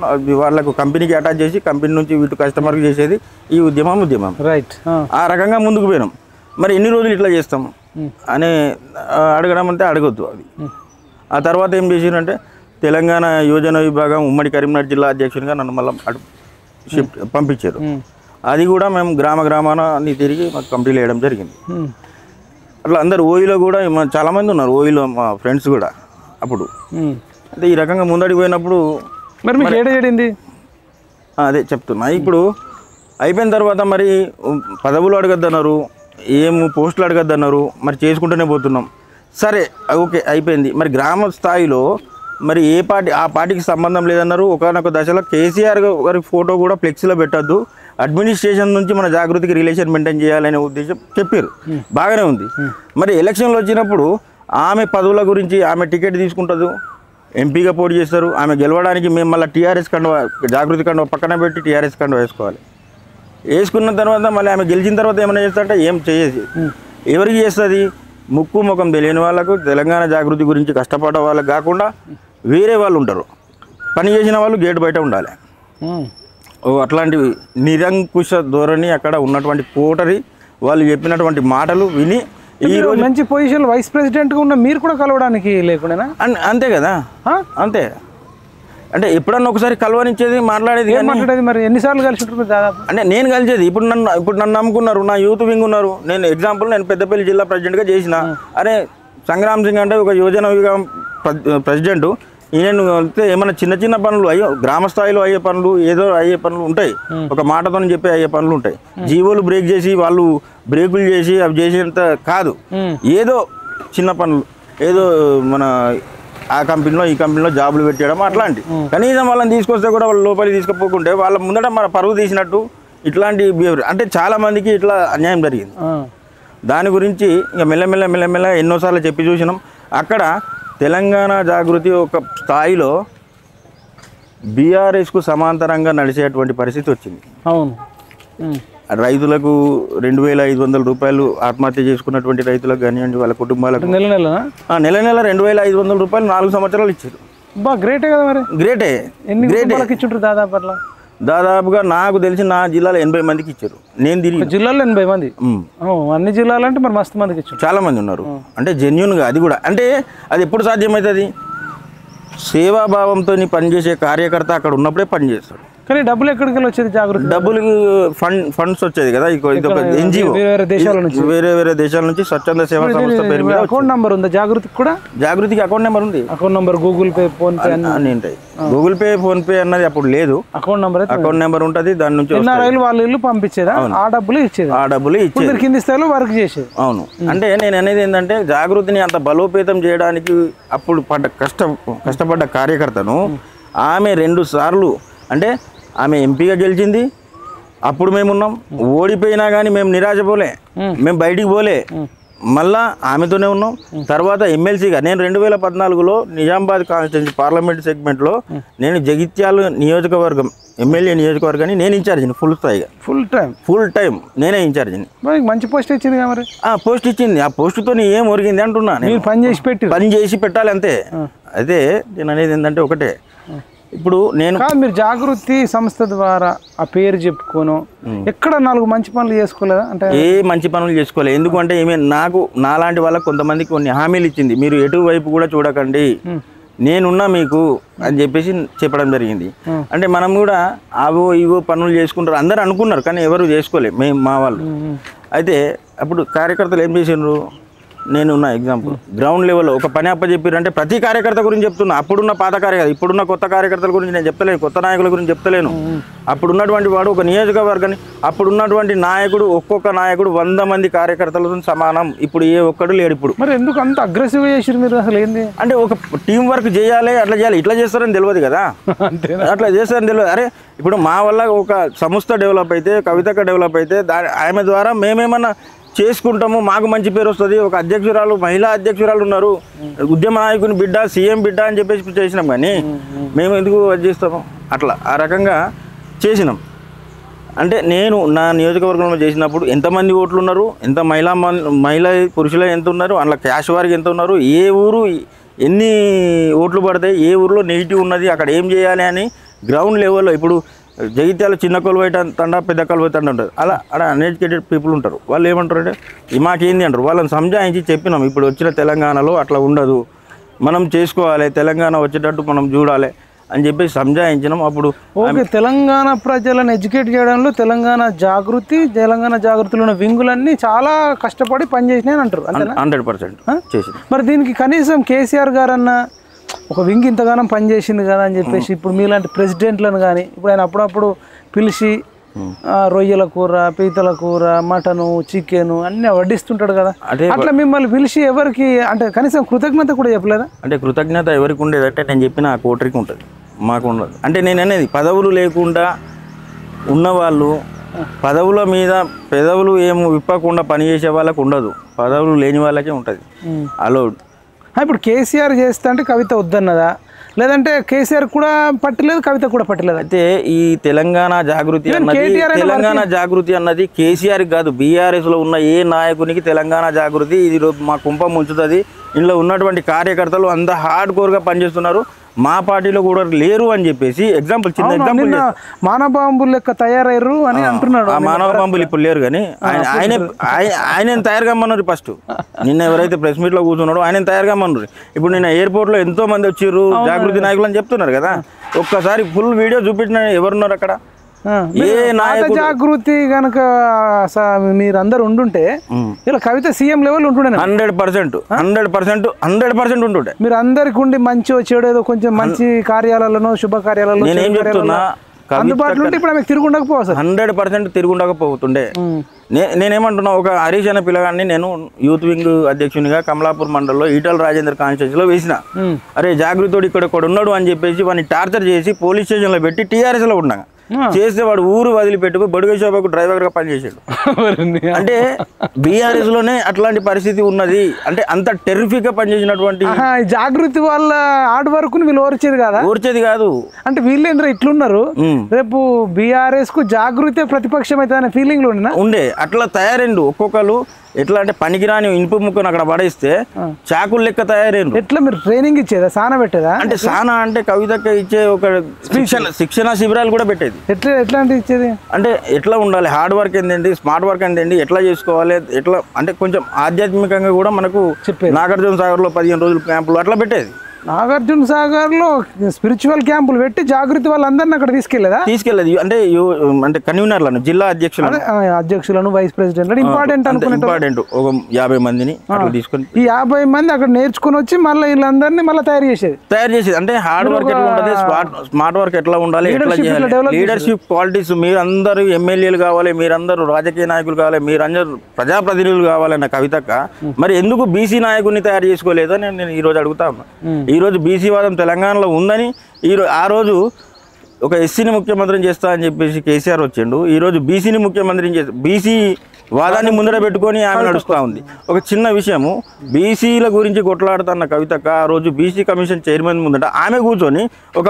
వాళ్ళకు కంపెనీకి అటాచ్ చేసి కంపెనీ నుంచి వీటి కస్టమర్కి చేసేది ఈ ఉద్యమం. రైట్. ఆ రకంగా ముందుకు పోయినాం. మరి ఎన్ని రోజులు ఇట్లా చేస్తాం అని అడగడం అంటే అడగొద్దు అది. ఆ తర్వాత ఏం చేసిరంటే తెలంగాణ యువజన విభాగం ఉమ్మడి కరీంనగర్ జిల్లా అధ్యక్షునిగా నన్ను మళ్ళీ షిఫ్ట్ పంపించారు. అది కూడా మేము గ్రామాన్ని తిరిగి మాకు కంప్లీట్ చేయడం జరిగింది. అట్లా అందరు ఓయిలో కూడా చాలామంది ఉన్నారు, ఓయిలో మా ఫ్రెండ్స్ కూడా అప్పుడు. అంటే ఈ రకంగా ముందడికి పోయినప్పుడు మరి మీకు ఏడింది అదే చెప్తున్నా. ఇప్పుడు అయిపోయిన తర్వాత మరి పదవులు అడగద్దన్నారు, పోస్టులు అడగద్దన్నారు, మరి చేసుకుంటూనే పోతున్నాం. సరే ఓకే అయిపోయింది. మరి గ్రామ స్థాయిలో మరి ఏ పార్టీ ఆ పార్టీకి సంబంధం లేదన్నారు. ఒకనొక దశలో కేసీఆర్ గారి ఫోటో కూడా ఫ్లెక్సీలో పెట్టద్దు, అడ్మినిస్ట్రేషన్ నుంచి మన జాగృతికి రిలేషన్ మెయింటైన్ చేయాలనే ఉద్దేశం చెప్పారు, బాగానే ఉంది. మరి ఎలక్షన్లు వచ్చినప్పుడు ఆమె పదవుల గురించి ఆమె టికెట్ తీసుకుంటుంది, ఎంపీగా పోటీ చేస్తారు, ఆమె గెలవడానికి మేము మళ్ళీ టీఆర్ఎస్ కండువా, జాగృతి కండువా పక్కన పెట్టి టీఆర్ఎస్ కండువా వేసుకోవాలి. వేసుకున్న తర్వాత మళ్ళీ ఆమె గెలిచిన తర్వాత ఏమైనా చేస్తారంటే ఏం చేసేది, ఎవరికి చేస్తుంది? ముక్కు ముఖం తెలియని వాళ్ళకు, తెలంగాణ జాగృతి గురించి కష్టపడే వాళ్ళకి కాకుండా వేరే వాళ్ళు ఉంటారు, పని చేసిన వాళ్ళు గేటు బయట ఉండాలి. అట్లాంటివి నిరంకుశ ధోరణి అక్కడ ఉన్నటువంటి కోటరి వాళ్ళు చెప్పినటువంటి మాటలు విని ఈరోజు మంచి పొజిషన్ వైస్ ప్రెసిడెంట్గా ఉన్న మీరు కూడా కలవడానికి లేకుండా అంతే కదా, అంతే. అంటే ఎప్పుడన్నా ఒకసారి కలవనిచ్చేది, మాట్లాడేది. మరి ఎన్నిసార్లు కలిసి ఉంటుంది దాదాపు? అంటే నేను కలిసేది ఇప్పుడు నన్ను నమ్ముకున్నారు, నా యూత్ వింగ్ ఉన్నారు. నేను ఎగ్జాంపుల్ నేను పెద్దపల్లి జిల్లా ప్రెసిడెంట్గా చేసిన. అరే సంగ్రామ్ సింగ్ అంటే ఒక యువజన విభాగం ప్రెసిడెంట్, ఈయన వెళ్తే ఏమైనా చిన్న పనులు గ్రామ స్థాయిలో అయ్యే పనులు, ఏదో అయ్యే పనులు ఉంటాయి, ఒక మాటతో చెప్పి అయ్యే పనులు ఉంటాయి. జీవోలు బ్రేక్ చేసి వాళ్ళు బ్రేకులు చేసి అవి చేసేంత కాదు, ఏదో చిన్న పనులు, ఏదో మన ఆ కంపెనీలో ఈ కంపెనీలో జాబులు పెట్టడం అట్లాంటి. కనీసం వాళ్ళని తీసుకొస్తే కూడా వాళ్ళు లోపలికి తీసుకుపోకుంటే వాళ్ళ ముందట మన పరువు తీసినట్టు ఇట్లాంటి బిహేవియర్. అంటే చాలా మందికి ఇట్లా అన్యాయం జరిగింది. దాని గురించి ఇక మెల్లమెల్ల ఎన్నోసార్లు చెప్పి చూసినాం. అక్కడ తెలంగాణ జాగృతి ఒక స్థాయిలో బీఆర్ఎస్కు సమాంతరంగా నడిచేటువంటి పరిస్థితి వచ్చింది. అవును. రైతులకు 2,500 రూపాయలు ఆత్మహత్య చేసుకున్నటువంటి రైతులకు కానివ్వండి, వాళ్ళ కుటుంబాలకు నెల నెల నెల 2,500 రూపాయలు 4 సంవత్సరాలు ఇచ్చారు. బా గ్రేటే కదా మరి. గ్రేటే. ఎన్ని కుటుంబాలకు ఇచ్చుంటారు దాదాపు అట్లా? దాదాపుగా నాకు తెలిసి నా జిల్లాలో 80 మందికి ఇచ్చారు. నేను తిరిగి జిల్లాలో 80 మంది. అన్ని జిల్లాలు అంటే మరి మస్తు మందికి ఇచ్చారు. చాలా మంది ఉన్నారు. అంటే జెన్యున్గా అది కూడా అంటే అది ఎప్పుడు సాధ్యమవుతుంది? సేవాభావంతో పనిచేసే కార్యకర్త అక్కడ ఉన్నప్పుడే పనిచేస్తాడు. కానీ డబ్బులు ఎక్కడికి వెళ్ళి వచ్చేది? జాగృతి డబ్బులు ఫండ్స్ వచ్చేది కదా. ఇది ఒక ఎన్జిఓ, వేరే వేరే దేశాల నుంచి స్వచ్ఛంద సేవా సంస్థ పేరు మీద. అకౌంట్ నెంబర్ ఉందా జాగృతికి కూడా? జాగృతికి అకౌంట్ నెంబర్ ఉంది. Account number, Google pay, phone pay అన్ని ఉంటాయి. గూగుల్ పే, ఫోన్ పే అన్నది అప్పుడు లేదు. అకౌంట్ నెంబర్ ఉంటుంది. దాని నుంచి రైలు వాళ్ళు ఇల్లు పంపించేదా? ఆ డబ్బులు ఇచ్చేది కింది స్థాయిలో వర్క్ చేసేది. అవును. అంటే నేను అనేది ఏంటంటే జాగృతిని అంత బలోపేతం చేయడానికి అప్పుడు కష్టపడ్డ కార్యకర్తను ఆమె 2 సార్లు అంటే ఆమె ఎంపీగా గెలిచింది. అప్పుడు మేమున్నాం. ఓడిపోయినా కానీ మేము నిరాశపోలే, మేము బయటికి పోలే, మళ్ళా ఆమెతోనే ఉన్నాం. తర్వాత ఎమ్మెల్సీగా నేను 2014లో నిజామాబాద్ కాన్స్టిట్యూన్సీ పార్లమెంట్ సెగ్మెంట్లో నేను జగిత్యాల నియోజకవర్గం ఎమ్మెల్యే నియోజకవర్గాన్ని నేను ఇన్ఛార్జిని ఫుల్ టైం నేనే ఇన్ఛార్జిని. మంచి పోస్ట్ ఇచ్చింది మరి. పోస్ట్ ఇచ్చింది. ఆ పోస్టుతో ఏం ఒరిగింది అంటున్నా. పని చేసి పెట్టాలి అంతే. అయితే నేను అనేది ఏంటంటే ఒకటే, ఇప్పుడు నేను మీరు జాగృతి సంస్థ ద్వారా ఆ పేరు చెప్పుకోను ఎక్కడ 4 మంచి పనులు చేసుకోలేదా? అంటే ఏ మంచి పనులు చేసుకోలేదు. ఎందుకంటే ఏమే నాకు నాలాంటి వాళ్ళకి కొంతమందికి కొన్ని హామీలు ఇచ్చింది. మీరు ఎటువైపు కూడా చూడకండి, నేనున్నా మీకు అని చెప్పేసి చెప్పడం జరిగింది. అంటే మనం కూడా ఇవో పనులు చేసుకుంటారు అందరూ అనుకున్నారు, కానీ ఎవరు చేసుకోలేదు. మా వాళ్ళు అయితే అప్పుడు కార్యకర్తలు ఏం చేసిండ్రు? నేనున్న ఎగ్జాంపుల్ గ్రౌండ్ లెవెల్లో ఒక పని అప్పచెప్పారంటే ప్రతి కార్యకర్త గురించి చెప్తున్నా. అప్పుడున్న పాత కార్యకర్త, ఇప్పుడున్న కొత్త కార్యకర్తల గురించి నేను చెప్తలేను, కొత్త నాయకుల గురించి చెప్తలేను. అప్పుడున్నటువంటి వాడు ఒక నియోజకవర్గాన్ని, అప్పుడున్నటువంటి నాయకుడు, ఒక్కొక్క నాయకుడు 100 మంది కార్యకర్తలతో సమానం. ఇప్పుడు ఏ ఒక్కడు లేడు. ఇప్పుడు మరి ఎందుకు అంత అగ్రెసివ్ చేసారు మీరు? అసలు ఏంది అంటే ఒక టీం వర్క్ చేయాలి, అట్లా చేయాలి, ఇట్లా చేస్తారని తెలియదు కదా. అట్లా చేస్తారని తెలియదు. అరే ఇప్పుడు మా వల్ల ఒక సంస్థ డెవలప్ అయితే, కవితక డెవలప్ అయితే ఆమె ద్వారా మేమేమన్నా చేసుకుంటాము, మాకు మంచి పేరు వస్తుంది. ఒక అధ్యక్షురాలు, మహిళా అధ్యక్షురాలు ఉన్నారు, ఉద్యమ నాయకుని బిడ్డ, సీఎం బిడ్డ అని చెప్పేసి చేసినాం. కానీ మేము ఎందుకు అది చేస్తాము? అట్లా ఆ రకంగా చేసినాం. అంటే నేను నా నియోజకవర్గంలో చేసినప్పుడు ఎంతమంది ఓట్లు ఉన్నారు, ఎంత మహిళా పురుషులు ఎంత ఉన్నారు, అందులో క్యాష్ వారికి ఎంత ఉన్నారు, ఏ ఊరు ఎన్ని ఓట్లు పడతాయి, ఏ ఊరిలో నెగిటివ్ ఉన్నది, అక్కడ ఏం చేయాలి అని గ్రౌండ్ లెవెల్లో. ఇప్పుడు జగిత్యాల చిన్న కొలువై తండా, పెద్ద కొలువై తండా ఉంటుంది. అలా అన్ఎడ్యుకేటెడ్ పీపుల్ ఉంటారు. వాళ్ళు ఏమంటారు అంటే మాకేంది అంటారు. వాళ్ళని సంజాయించి చెప్పినాం, ఇప్పుడు వచ్చిన తెలంగాణలో అట్లా ఉండదు, మనం చేసుకోవాలి, తెలంగాణ వచ్చేటట్టు మనం చూడాలి అని చెప్పి సంజాయించినాం. అప్పుడు తెలంగాణ ప్రజలను ఎడ్యుకేట్ చేయడంలో తెలంగాణ జాగృతిలో ఉన్న వింగులన్నీ చాలా కష్టపడి పనిచేసినాయి అంటారు. 100% చేసి. మరి దీనికి కనీసం కేసీఆర్ గారన్నా ఒక వింగ్ ఇంతగానం పనిచేసింది కదా అని చెప్పేసి ఇప్పుడు మీలాంటి ప్రెసిడెంట్లను కానీ ఇప్పుడు ఆయన అప్పుడప్పుడు పిలిచి రొయ్యల కూర, పీతల కూర, మటను, చికెను అన్నీ వడ్డిస్తుంటాడు కదా. అట్లా మిమ్మల్ని పిలిచి ఎవరికి అంటే కనీసం కృతజ్ఞత కూడా చెప్పలేదా? అంటే కృతజ్ఞత ఎవరికి ఉండేదంటే నేను చెప్పిన ఆ కోటరికి ఉంటుంది, మాకు ఉండదు. అంటే నేను అనేది పదవులు లేకుండా ఉన్నవాళ్ళు, పదవుల మీద పెదవులు ఏమో విప్పకుండా పనిచేసే వాళ్ళకు ఉండదు, పదవులు లేని వాళ్ళకే ఉంటుంది అలౌడ్. ఇప్పుడు కేసీఆర్ చేస్తా అంటే కవిత వద్దన్నదా, లేదంటే కేసీఆర్ కూడా పట్టలేదు, కవిత కూడా పట్టలేదు? అయితే ఈ తెలంగాణ జాగృతి అన్నది కేసీఆర్ కాదు, బీఆర్ఎస్లో ఉన్న ఏ నాయకునికి తెలంగాణ జాగృతి ఇది మా కుంపం ఉంచుతుంది. ఇందులో ఉన్నటువంటి కార్యకర్తలు అంత హార్డ్ కోర్గా పనిచేస్తున్నారు, మా పార్టీలో కూడా లేరు అని చెప్పేసి చిన్న ఎగ్జాంపుల్ మానవ బాంబులు లెక్క తయారయ్యారు అని అంటున్నాడు. ఆ మానవ బాంబులు ఇప్పుడు లేరు, కానీ ఆయన తయారు కమ్మన్నారు. ఫస్ట్ నిన్న ఎవరైతే ప్రెస్ మీట్లో కూర్చున్నాడో ఆయన తయారు కమ్మన్నారు. ఇప్పుడు నిన్న ఎయిర్పోర్ట్లో ఎంతో మంది వచ్చారు జాగృతి నాయకులు అని చెప్తున్నారు కదా. ఒక్కసారి ఫుల్ వీడియో చూపించిన ఎవరున్నారు అక్కడ? జాగృతి గనక మీరందరూ ఉండుంటే ఇలా కవిత సీఎం లెవెల్ ఉంటుండే. 100% ఉంటుండే. మీరు అందరికి ఉండి మంచి చెడు కొంచెం మంచి కార్యాలయంలో, శుభ కార్యాలయంలో నేనేం చెప్తున్నా, అందుబాటులో ఉంటే ఇప్పుడు ఆమె తిరుగుండకపోవచ్చు. 100% తిరుగుండకపోతుండే. నేనేమంటున్నా, ఒక హరీష్ అనే పిల్లగాన్ని నేను యూత్ వింగ్ అధ్యక్షునిగా కమలాపూర్ మండలంలో ఈటల రాజేందర్ కాన్స్టిట్యూన్సీలో వేసిన. అరే జాగృతోడు ఇక్కడ ఉన్నాడు అని చెప్పేసి వాడిని టార్చర్ చేసి పోలీస్ స్టేషన్లో పెట్టి టీఆర్ఎస్లో ఉన్నాగా చేస్తే వాడు ఊరు వదిలిపెట్టుకుని బొడుగ శోభకు డ్రైవర్గా పనిచేసాడు. అంటే బీఆర్ఎస్ లోనే అట్లాంటి పరిస్థితి ఉన్నది. అంటే అంత టెర్రిఫిక్ గా పనిచేసినటువంటి జాగృతి వాళ్ళ హార్డ్ వర్క్ వీళ్ళు ఓర్చేది కాదు. అంటే వీళ్ళేంద్ర ఇట్లున్నారు, రేపు బీఆర్ఎస్ కు జాగృతి ప్రతిపక్షం అయితే అనే ఫీలింగ్ లో ఉండే అట్లా తయారైండు. ఒక్కొక్కరు ఎట్లా అంటే పనికిరాని ఇనుపు ముక్కను అక్కడ పడేస్తే చాకులు లెక్క తయారైండు. ఎట్లా మీరు ట్రైనింగ్ ఇచ్చేదా, సానా పెట్టేదా? అంటే సానా అంటే కవితకి ఇచ్చే ఒక శిక్షణ శిబిరాలు కూడా పెట్టేది. ఎట్లా అంటే ఇచ్చేది అంటే ఎట్లా ఉండాలి, హార్డ్ వర్క్ ఏంటండి, స్మార్ట్ వర్క్ ఏంటండి, ఎట్లా చేసుకోవాలి, ఎట్లా అంటే కొంచెం ఆధ్యాత్మికంగా కూడా మనకు చెప్పేది. నాగార్జున సాగర్లో 15 రోజుల క్యాంపులు అట్లా పెట్టేది. నాగార్జున సాగర్ లో స్పిరిచువల్ క్యాంపులు పెట్టి జాగృతి వాళ్ళందరినీ అక్కడ తీసుకెళ్ళేది. అంటే కన్వీనర్లను, జిల్లా అధ్యక్షులను, వైస్ ప్రెసిడెంట్ ఇంపార్టెంట్ ఒక 50 మందిని తీసుకొని ఈ 50 మంది అక్కడ నేర్చుకుని వచ్చి మళ్ళీ వీళ్ళందరినీ మళ్ళీ తయారు చేసేది. అంటే హార్డ్ వర్క్ ఎట్లా ఉండాలి, స్మార్ట్ వర్క్ ఎట్లా ఉండాలి, లీడర్షిప్ క్వాలిటీస్, మీరందరూ ఎమ్మెల్యేలు కావాలి, మీరందరూ రాజకీయ నాయకులు కావాలి, మీరందరూ ప్రజాప్రతినిధులు కావాలన్న కవితక్క మరి ఎందుకు బీసీ నాయకుడిని తయారు చేసుకోలేదని నేను ఈ రోజు అడుగుతా ఉన్నా. ఈరోజు బీసీ వాదం తెలంగాణలో ఉందని ఆ రోజు ఒక ఎస్సీని ముఖ్యమంత్రిని చేస్తా అని చెప్పేసి కేసీఆర్ వచ్చిండు. ఈరోజు బీసీని ముఖ్యమంత్రిని చేస్తా, బీసీ వాదాన్ని ముందర పెట్టుకొని ఆమె నడుస్తూ ఉంది. ఒక చిన్న విషయము, బీసీల గురించి కొట్లాడుతున్న కవితక్క ఆ రోజు బీసీ కమిషన్ చైర్మన్ ముందట ఆమె కూర్చొని ఒక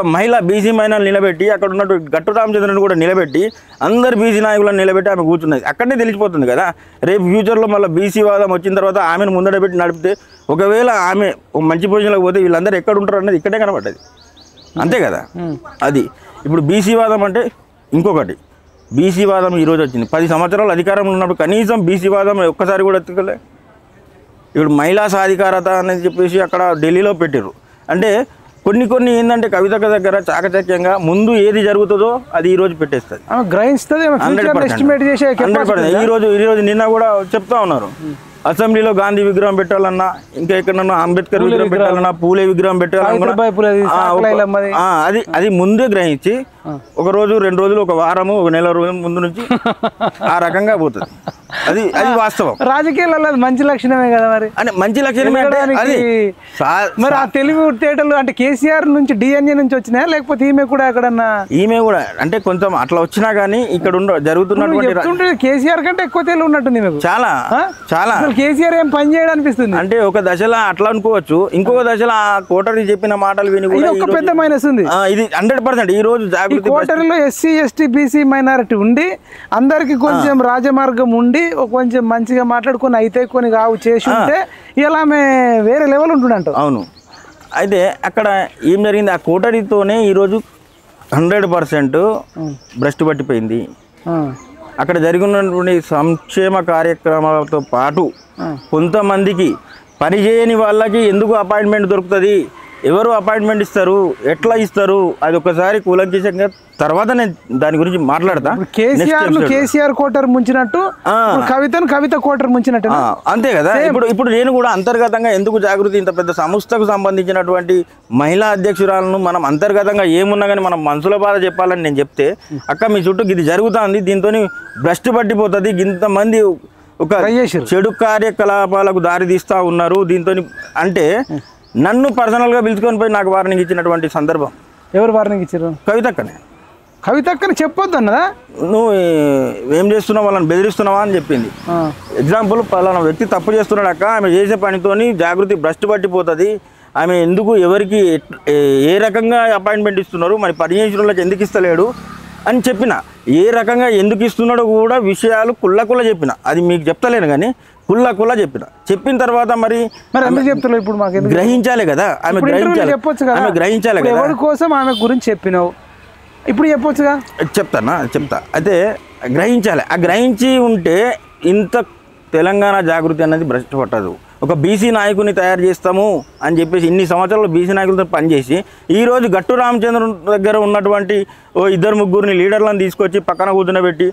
బీసీ మహిళలు నిలబెట్టి, అక్కడ ఉన్నట్టు గట్టు రామచంద్రని కూడా నిలబెట్టి, అందరు బీసీ నాయకులను నిలబెట్టి ఆమె కూర్చున్నది. అక్కడనే తెలిసిపోతుంది కదా, రేపు ఫ్యూచర్లో మళ్ళీ బీసీ వాదం వచ్చిన తర్వాత ఆమెను ముందర పెట్టి నడిపితే ఒకవేళ ఆమె ఒక మంచి పొజిషన్లోకి పోతే వీళ్ళందరూ ఎక్కడ ఉంటారు అనేది ఇక్కడే కనబడ్డది. అంతే కదా. అది ఇప్పుడు బీసీ వాదం అంటే ఇంకొకటి, బీసీ వాదం ఈరోజు వచ్చింది. 10 సంవత్సరాలు అధికారంలో ఉన్నప్పుడు కనీసం బీసీ వాదం ఒక్కసారి కూడా ఎత్తుకలే. ఇప్పుడు మహిళా సాధికారత అనేది చెప్పేసి అక్కడ ఢిల్లీలో పెట్టారు. అంటే కొన్ని ఏంటంటే కవితక దగ్గర చాకచక్యంగా ముందు ఏది జరుగుతుందో అది ఈరోజు పెట్టేస్తుంది, గ్రహిస్తుంది. 100%. ఈరోజు నిన్న కూడా చెప్తా ఉన్నారు, అసెంబ్లీలో గాంధీ విగ్రహం పెట్టాలన్నా, ఇంకా ఎక్కడన్నా అంబేద్కర్ విగ్రహం పెట్టాలన్నా, పూలే విగ్రహం పెట్టాలన్నా అది ముందే గ్రహించి ఒక రోజు 2 రోజులు, ఒక వారము, ఒక నెల రోజుల ముందు నుంచి ఆ రకంగా పోతుంది. అది వాస్తవం. రాజకీయాలలో మంచి లక్షణమే కదా మరి. అంటే మంచి లక్షణమే మరి ఆ తెలుగు తేటలు అంటే కేసీఆర్ నుంచి డిఎన్ఏ నుంచి వచ్చినాయా, లేకపోతే ఈమె కూడా ఎక్కడన్నా? ఈమె కూడా అంటే కొంచెం అట్లా వచ్చినా గానీ ఇక్కడ జరుగుతున్నటువంటి కేసీఆర్ కంటే ఎక్కువ తెలివి ఉన్నట్టుంది మీకు. చాలా కేసీఆర్ ఏం పని చేయడం అనిపిస్తుంది. అంటే ఒక దశలో అట్లా అనుకోవచ్చు, ఇంకొక దశలో ఆ కోటరీ చెప్పిన మాటలు విని కూడా ఒక పెద్ద మైనస్ ఉంది. ఇది 100% ఈ రోజు కోటరీలో ఎస్సీ ఎస్టీ బీసీ మైనారిటీ ఉండి అందరికి కొంచెం రాజమార్గం ఉండి కొంచెం మంచిగా మాట్లాడుకొని అయితే కొన్ని చేసి ఉంటే ఇలా వేరే లెవెల్ ఉంటుందంట. అవును. అయితే అక్కడ ఏం జరిగింది, ఆ కోటరీతోనే ఈరోజు 100% భ్రష్టు పట్టిపోయింది. అక్కడ జరిగినటువంటి సంక్షేమ కార్యక్రమాలతో పాటు కొంతమందికి పనిచేయని వాళ్ళకి ఎందుకు అపాయింట్మెంట్ దొరుకుతుంది, ఎవరు అపాయింట్మెంట్ ఇస్తారు, ఎట్లా ఇస్తారు, అది ఒకసారి కూలంకషంగా తర్వాత నేను దాని గురించి మాట్లాడతా. కేసీఆర్ కోటర్ ముంచినట్టు కవిత కోటర్ ముంచినట్టు అంతే కదా. ఇప్పుడు నేను కూడా అంతర్గతంగా ఎందుకు జాగృతి ఇంత పెద్ద సంస్థకు సంబంధించినటువంటి మహిళా అధ్యక్షురాలను మనం అంతర్గతంగా ఏమున్నా కానీ మనం మనసుల బాధ చెప్పాలని నేను చెప్తే, అక్క మీ చుట్టూ ఇది జరుగుతుంది, దీంతో భ్రష్టు పట్టిపోతుంది, ఇంతమంది ఒక చెడు కార్యకలాపాలకు దారి తీస్తూ ఉన్నారు దీంతో అంటే నన్ను పర్సనల్గా పిలుచుకొని పోయి నాకు వార్నింగ్ ఇచ్చినటువంటి సందర్భం. ఎవరు వార్నింగ్ ఇచ్చారు? కవితక్కని చెప్పొద్దు అన్నదా, నువ్వు ఏం చేస్తున్నావు, వాళ్ళని బెదిరిస్తున్నావా అని చెప్పింది. ఎగ్జాంపుల్, పలానా వ్యక్తి తప్పు చేస్తున్నాడు అక్క, ఆమె చేసే పనితోని జాగృతి భ్రష్టు పట్టిపోతుంది, ఆమె ఎందుకు ఎవరికి ఏ రకంగా అపాయింట్మెంట్ ఇస్తున్నారు, మరి 15 రోజులకు ఎందుకు ఇస్తలేడు అని చెప్పిన, ఏ రకంగా ఎందుకు ఇస్తున్నాడో కూడా విషయాలు కుళ్ళకుల్ల చెప్పిన. అది మీకు చెప్తలేను కానీ కుళ్ళకుల్ల చెప్పిన తర్వాత మరి ఎందుకు చెప్తలేదు ఇప్పుడు మాకు గ్రహించాలి కదా, ఆమె గ్రహించాలి కదా. ఎవరి కోసం ఆమె గురించి చెప్పినావు, ఇప్పుడు చెప్పొచ్చుగా. చెప్తా. అయితే గ్రహించాలి. ఆ గ్రహించి ఉంటే ఇంత తెలంగాణ జాగృతి అనేది భ్రష్టు పట్టదు. ఒక బీసీ నాయకుని తయారు చేస్తాము అని చెప్పేసి ఇన్ని సంవత్సరాలు బీసీ నాయకులతో పనిచేసి ఈరోజు గట్టు రామచంద్ర దగ్గర ఉన్నటువంటి 2-3 లీడర్లను తీసుకొచ్చి పక్కన కూర్చునబెట్టి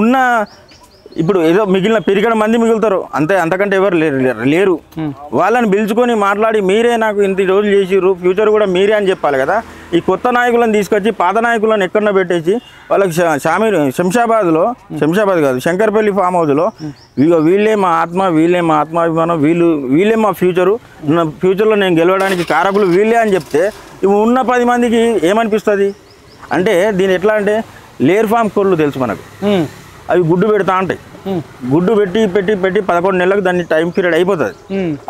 ఉన్న ఇప్పుడు ఏదో మిగిలిన పెరిగిన మంది మిగులుతారు అంతే, అంతకంటే ఎవరు లేరు. వాళ్ళని పిలుచుకొని మాట్లాడి మీరే నాకు ఇంత రోజులు చేసిర్రు, ఫ్యూచర్ కూడా మీరే అని చెప్పాలి కదా. ఈ కొత్త నాయకులను తీసుకొచ్చి పాత నాయకులను ఎక్కడో పెట్టేసి వాళ్ళకి శంషాబాద్ కాదు శంకర్పల్లి ఫామ్ హౌస్లో వీళ్ళే మా ఆత్మ, వీళ్ళే మా ఆత్మాభిమానం, వీళ్ళే మా ఫ్యూచర్లో నేను గెలవడానికి కారకులు వీళ్ళే అని చెప్తే ఉన్న 10 మందికి ఏమనిపిస్తుంది అంటే, దీని ఎట్లా అంటే లేయర్ ఫామ్ కోళ్ళు తెలుసు మనకు, అవి గుడ్డు పెడతా ఉంటాయి. గుడ్డు పెట్టి పెట్టి పెట్టి 11 నెలలకు దాన్ని టైం పీరియడ్ అయిపోతుంది.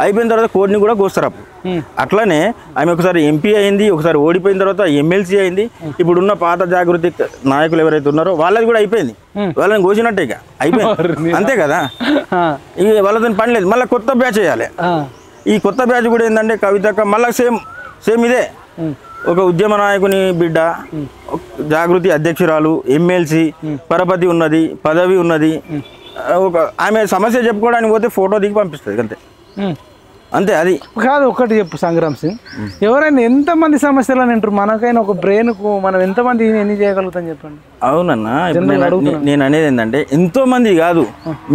అయిపోయిన తర్వాత కోడిని కూడా కోస్తారు అప్పుడు. అట్లానే ఆమె ఒకసారి ఎంపీ అయింది, ఒకసారి ఓడిపోయిన తర్వాత ఎమ్మెల్సీ అయింది. ఇప్పుడున్న పాత జాగృతి నాయకులు ఎవరైతే ఉన్నారో వాళ్ళది కూడా అయిపోయింది, వాళ్ళని కోసినట్టే ఇక అయిపోయింది, అంతే కదా. ఇక వాళ్ళతో పని లేదు, మళ్ళీ కొత్త బ్యాచ్ వేయాలి. ఈ కొత్త బ్యాచ్ కూడా ఏంటంటే కవితక్క మళ్ళీ సేమ్ ఇదే, ఒక ఉద్యమ నాయకుని బిడ్డ, జాగృతి అధ్యక్షురాలు, ఎమ్మెల్సీ, పరపతి ఉన్నది, పదవి ఉన్నది. ఒక ఆమె సమస్య చెప్పుకోవడానికి పోతే ఫోటో దిగి పంపిస్తుంది అంతే, అంతే. అది కాదు, ఒకటి చెప్పు సంగ్రామ్ సింగ్, ఎవరైనా ఎంతమంది సమస్యలు అంటారు, మనకైనా ఒక బ్రెయిన్కు మనం ఎంతమంది ఎన్ని చేయగలుగుతాం చెప్పండి. అవునన్నా, నేను అనేది ఏంటంటే ఎంతో మంది కాదు,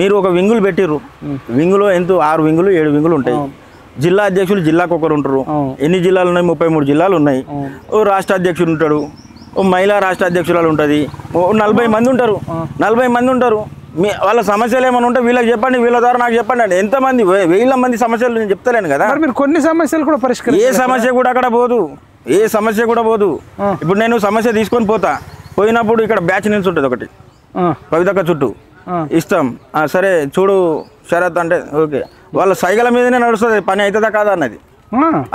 మీరు ఒక వింగులు పెట్టిర్రు, వింగులో 6 వింగులు 7 వింగులు ఉంటాయి. జిల్లా అధ్యక్షులు జిల్లాకు ఒకరు ఉంటారు. ఎన్ని జిల్లాలు ఉన్నాయి? 33 జిల్లాలు ఉన్నాయి. ఓ రాష్ట్ర అధ్యక్షుడు ఉంటాడు, ఓ మహిళా రాష్ట్ర అధ్యక్షురాలు ఉంటుంది, ఓ 40 మంది ఉంటారు. 40 మంది ఉంటారు. వాళ్ళ సమస్యలు ఏమైనా ఉంటే వీళ్ళకి చెప్పండి, వీళ్ళ ద్వారా నాకు చెప్పండి అండి. ఎంతమంది 1000 మంది సమస్యలు నేను చెప్తలేను కదా. మీరు కొన్ని సమస్యలు కూడా పరిష్కరించాలి. ఏ సమస్య కూడా అక్కడ పోదు, ఏ సమస్య కూడా పోదు. ఇప్పుడు నేను సమస్య తీసుకొని పోయినప్పుడు ఇక్కడ బ్యాచ్ నిల్చుంటుంది ఒకటి, కవితక్క చుట్టూ ఇస్తాం, సరే చూడు శరత్ అంటే ఓకే, వాళ్ళ సైగల మీదనే నడుస్తుంది, పని అవుతుందా కాదా అన్నది.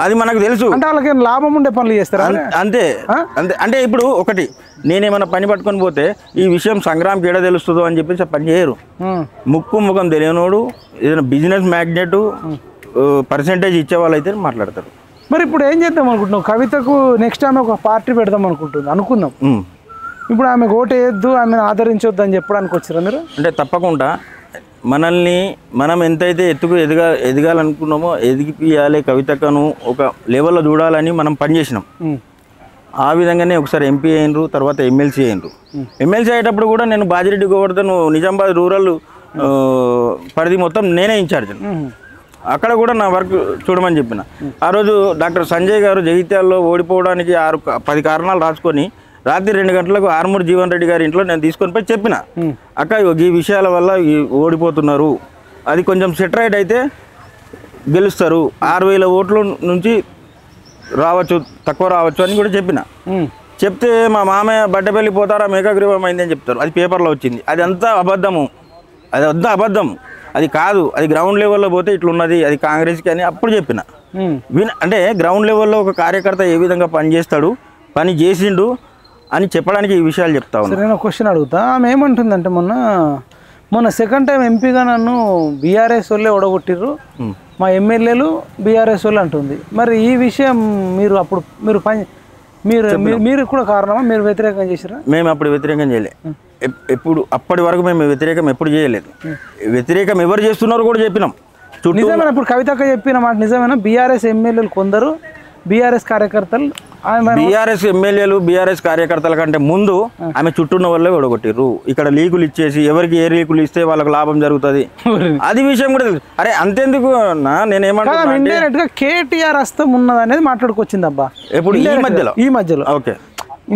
అది మనకు తెలుసు. అంటే వాళ్ళకి లాభం ఉండే పనులు చేస్తారా? అంతే అంతే. అంటే ఇప్పుడు ఒకటి నేనేమన్నా పని పట్టుకొని పోతే ఈ విషయం సంగ్రామ్కి ఏడ తెలుస్తుందో అని చెప్పేసి పని చేయరు. ముక్కు ముఖం తెలియనోడు, ఏదైనా బిజినెస్ మ్యాగ్నెట్ పర్సెంటేజ్ ఇచ్చే వాళ్ళు అయితే మాట్లాడతారు. మరి ఇప్పుడు ఏం చేద్దాం అనుకుంటున్నాం? కవితకు నెక్స్ట్ ఆమె ఒక పార్టీ పెడదాం అనుకుందాం. ఇప్పుడు ఆమె ఓటు వేయొద్దు, ఆమెను ఆదరించొద్దు అని చెప్పడానికి వచ్చారా మీరు? అంటే తప్పకుండా మనం ఎంతైతే ఎదగాలనుకున్నామో ఎదిగిపియాలి, కవితక్కను ఒక లెవెల్లో చూడాలని మనం పనిచేసినాం. ఆ విధంగానే ఒకసారి ఎంపీ అయినరు, తర్వాత ఎమ్మెల్సీ అయినరు. ఎమ్మెల్సీ అయ్యేటప్పుడు కూడా నేను బాజిరెడ్డి గోవర్ధన్ నిజామాబాద్ రూరల్ పరిధి మొత్తం నేనే ఇన్ఛార్జ్. అక్కడ కూడా నా వర్క్ చూడమని చెప్పిన. ఆ రోజు డాక్టర్ సంజయ్ గారు జగిత్యాలలో ఓడిపోవడానికి 10 కారణాలు రాసుకొని రాత్రి 2 గంటలకు ఆర్మూర్ జీవన్ రెడ్డి గారి ఇంట్లో నేను తీసుకొని పోయి చెప్పిన, అక్క ఈ విషయాల వల్ల ఓడిపోతున్నారు, అది కొంచెం సెటరైట్ అయితే గెలుస్తారు, 6000 ఓట్ల నుంచి రావచ్చు, తక్కువ రావచ్చు అని కూడా చెప్పిన. చెప్తే మా మామయ్య బట్టపల్లి పోతారా మేఘగ్రీవం అయింది అని చెప్తారు. అది పేపర్లో వచ్చింది. అది అంతా అబద్ధము, అది అంతా అబద్ధం, అది కాదు, అది గ్రౌండ్ లెవెల్లో పోతే ఇట్లున్నది, అది కాంగ్రెస్కి అని అప్పుడు చెప్పిన. అంటే గ్రౌండ్ లెవెల్లో ఒక కార్యకర్త ఏ విధంగా పనిచేస్తాడు, పని చేసిండు అని చెప్పడానికి ఈ విషయాలు చెప్తా ఉన్నాను. నేను క్వశ్చన్ అడుగుతా. ఆమె ఏమంటుందంటే మొన్న సెకండ్ టైం ఎంపీగా నన్ను బీఆర్ఎస్ వాళ్ళే ఓడగొట్టిర్రు, మా ఎమ్మెల్యేలు బీఆర్ఎస్ వాళ్ళు అంటుంది. మరి ఈ విషయం మీరు కూడా కారణమా? మీరు వ్యతిరేకం చేసిరా? మేము అప్పుడు వ్యతిరేకం చేయలే, అప్పటి వరకు మేము వ్యతిరేకం ఎప్పుడు చేయలేదు. వ్యతిరేకం ఎవరు చేస్తున్నారో కూడా చెప్పినాం. నిజమేనా? ఇప్పుడు కవితక్క చెప్పిన మాట నిజమేనా? బీఆర్ఎస్ ఎమ్మెల్యేలు కొందరు బీఆర్ఎస్ కార్యకర్తలు, బీఆర్ఎస్ ఎమ్మెల్యేలు బీఆర్ఎస్ కార్యకర్తల కంటే ముందు ఆమె చుట్టూన్న వాళ్ళే ఓడగొట్టిర్రు. ఇక్కడ లీకులు ఇచ్చేసి ఎవరికి ఏ లీకులు ఇస్తే వాళ్ళకి లాభం జరుగుతుంది, అది విషయం కూడా తెలుసు. అరే అంతెందుకు నేనేమంటున్నా, ఇండైరెక్ట్ గా కేటీఆర్ హస్తం ఉన్నది అనేది మాట్లాడుకొచ్చింది అబ్బా. ఎప్పుడు ఈ మధ్యలో ఓకే,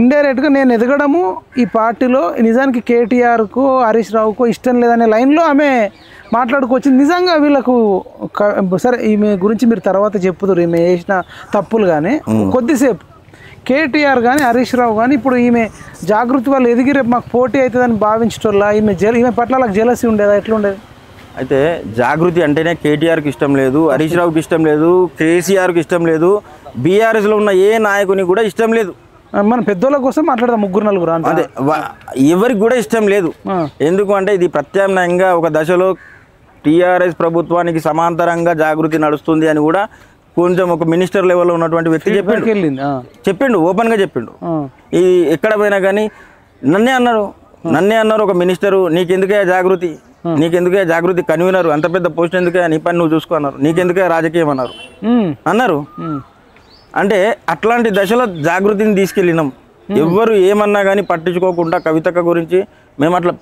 ఇండైరెక్ట్ గా నేను ఎదగడము ఈ పార్టీలో నిజానికి కేటీఆర్కు హరీష్ రావుకు ఇష్టం లేదనే లైన్లో ఆమె మాట్లాడుకొచ్చింది. నిజంగా వీళ్ళకు సరే ఈమె గురించి మీరు తర్వాత చెప్పుదురు, ఈమె చేసిన తప్పులు. కానీ కొద్దిసేపు కేటీఆర్ కానీ హరీష్ రావు కానీ ఇప్పుడు ఈమె జాగృతి వాళ్ళు ఎదిగి రేపు మాకు పోటీ అవుతుందని భావించటోళ్ళ ఈమె పట్ల వాళ్ళకి జెలసీ ఉండేదా, ఎట్లుండేది? అయితే జాగృతి అంటేనే కేటీఆర్కి ఇష్టం లేదు, హరీష్ రావుకి ఇష్టం లేదు, కేసీఆర్కి ఇష్టం లేదు, బీఆర్ఎస్లో ఉన్న ఏ నాయకునికి కూడా ఇష్టం లేదు. మన పెద్దోళ్ళ కోసం మాట్లాడదాం, 3-4 అదే ఎవరికి కూడా ఇష్టం లేదు. ఎందుకు అంటే ఇది ప్రత్యామ్నాయంగా ఒక దశలో టీఆర్ఎస్ ప్రభుత్వానికి సమాంతరంగా జాగృతి నడుస్తుంది అని కూడా కొంచెం ఒక మినిస్టర్ లెవెల్లో ఉన్నటువంటి వ్యక్తి చెప్పిండు, ఓపెన్గా చెప్పిండు. ఇది ఎక్కడ పోయినా కానీ నన్నే అన్నారు ఒక మినిస్టరు, నీకెందుకే జాగృతి కన్వీనర్, అంత పెద్ద పోస్ట్ ఎందుకే, నీ పని నువ్వు చూసుకో అన్నారు, నీకెందుకే రాజకీయం అన్నారు. అంటే అట్లాంటి దశలో జాగృతిని తీసుకెళ్ళినాం. ఎవ్వరు ఏమన్నా కానీ పట్టించుకోకుండా కవితక్క గురించి మేము అట్లా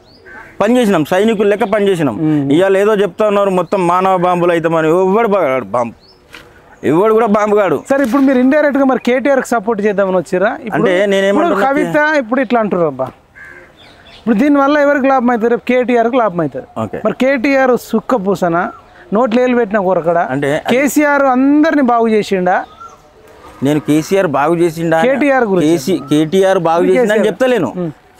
పనిచేసినాం, సైనికులు లెక్క పనిచేసినాం. ఇవాళ ఏదో చెప్తా ఉన్నారు మొత్తం మానవ బాంబులు అవుతామని, ఎవడు కూడా బాంబు కాడు. సరే ఇప్పుడు మీరు ఇండైరెక్ట్ గా మరి కేటీఆర్కి సపోర్ట్ చేద్దామని వచ్చిరా? అంటే నేనేమన్నా కవిత ఇప్పుడు ఇట్లా అంటారు అబ్బా, ఇప్పుడు దీనివల్ల ఎవరికి లాభం అవుతుంది? రేపు కేటీఆర్కి లాభం అవుతుంది. మరి కేటీఆర్ సుక్క పూసన నోట్లు ఏలు పెట్టిన కొరకడ అంటే కేసీఆర్ అందరినీ బాగు చేసిండా? నేను కేసీఆర్ బాగు చేసిండా, కేటీఆర్ బాగు చేసిందని చెప్తలేను.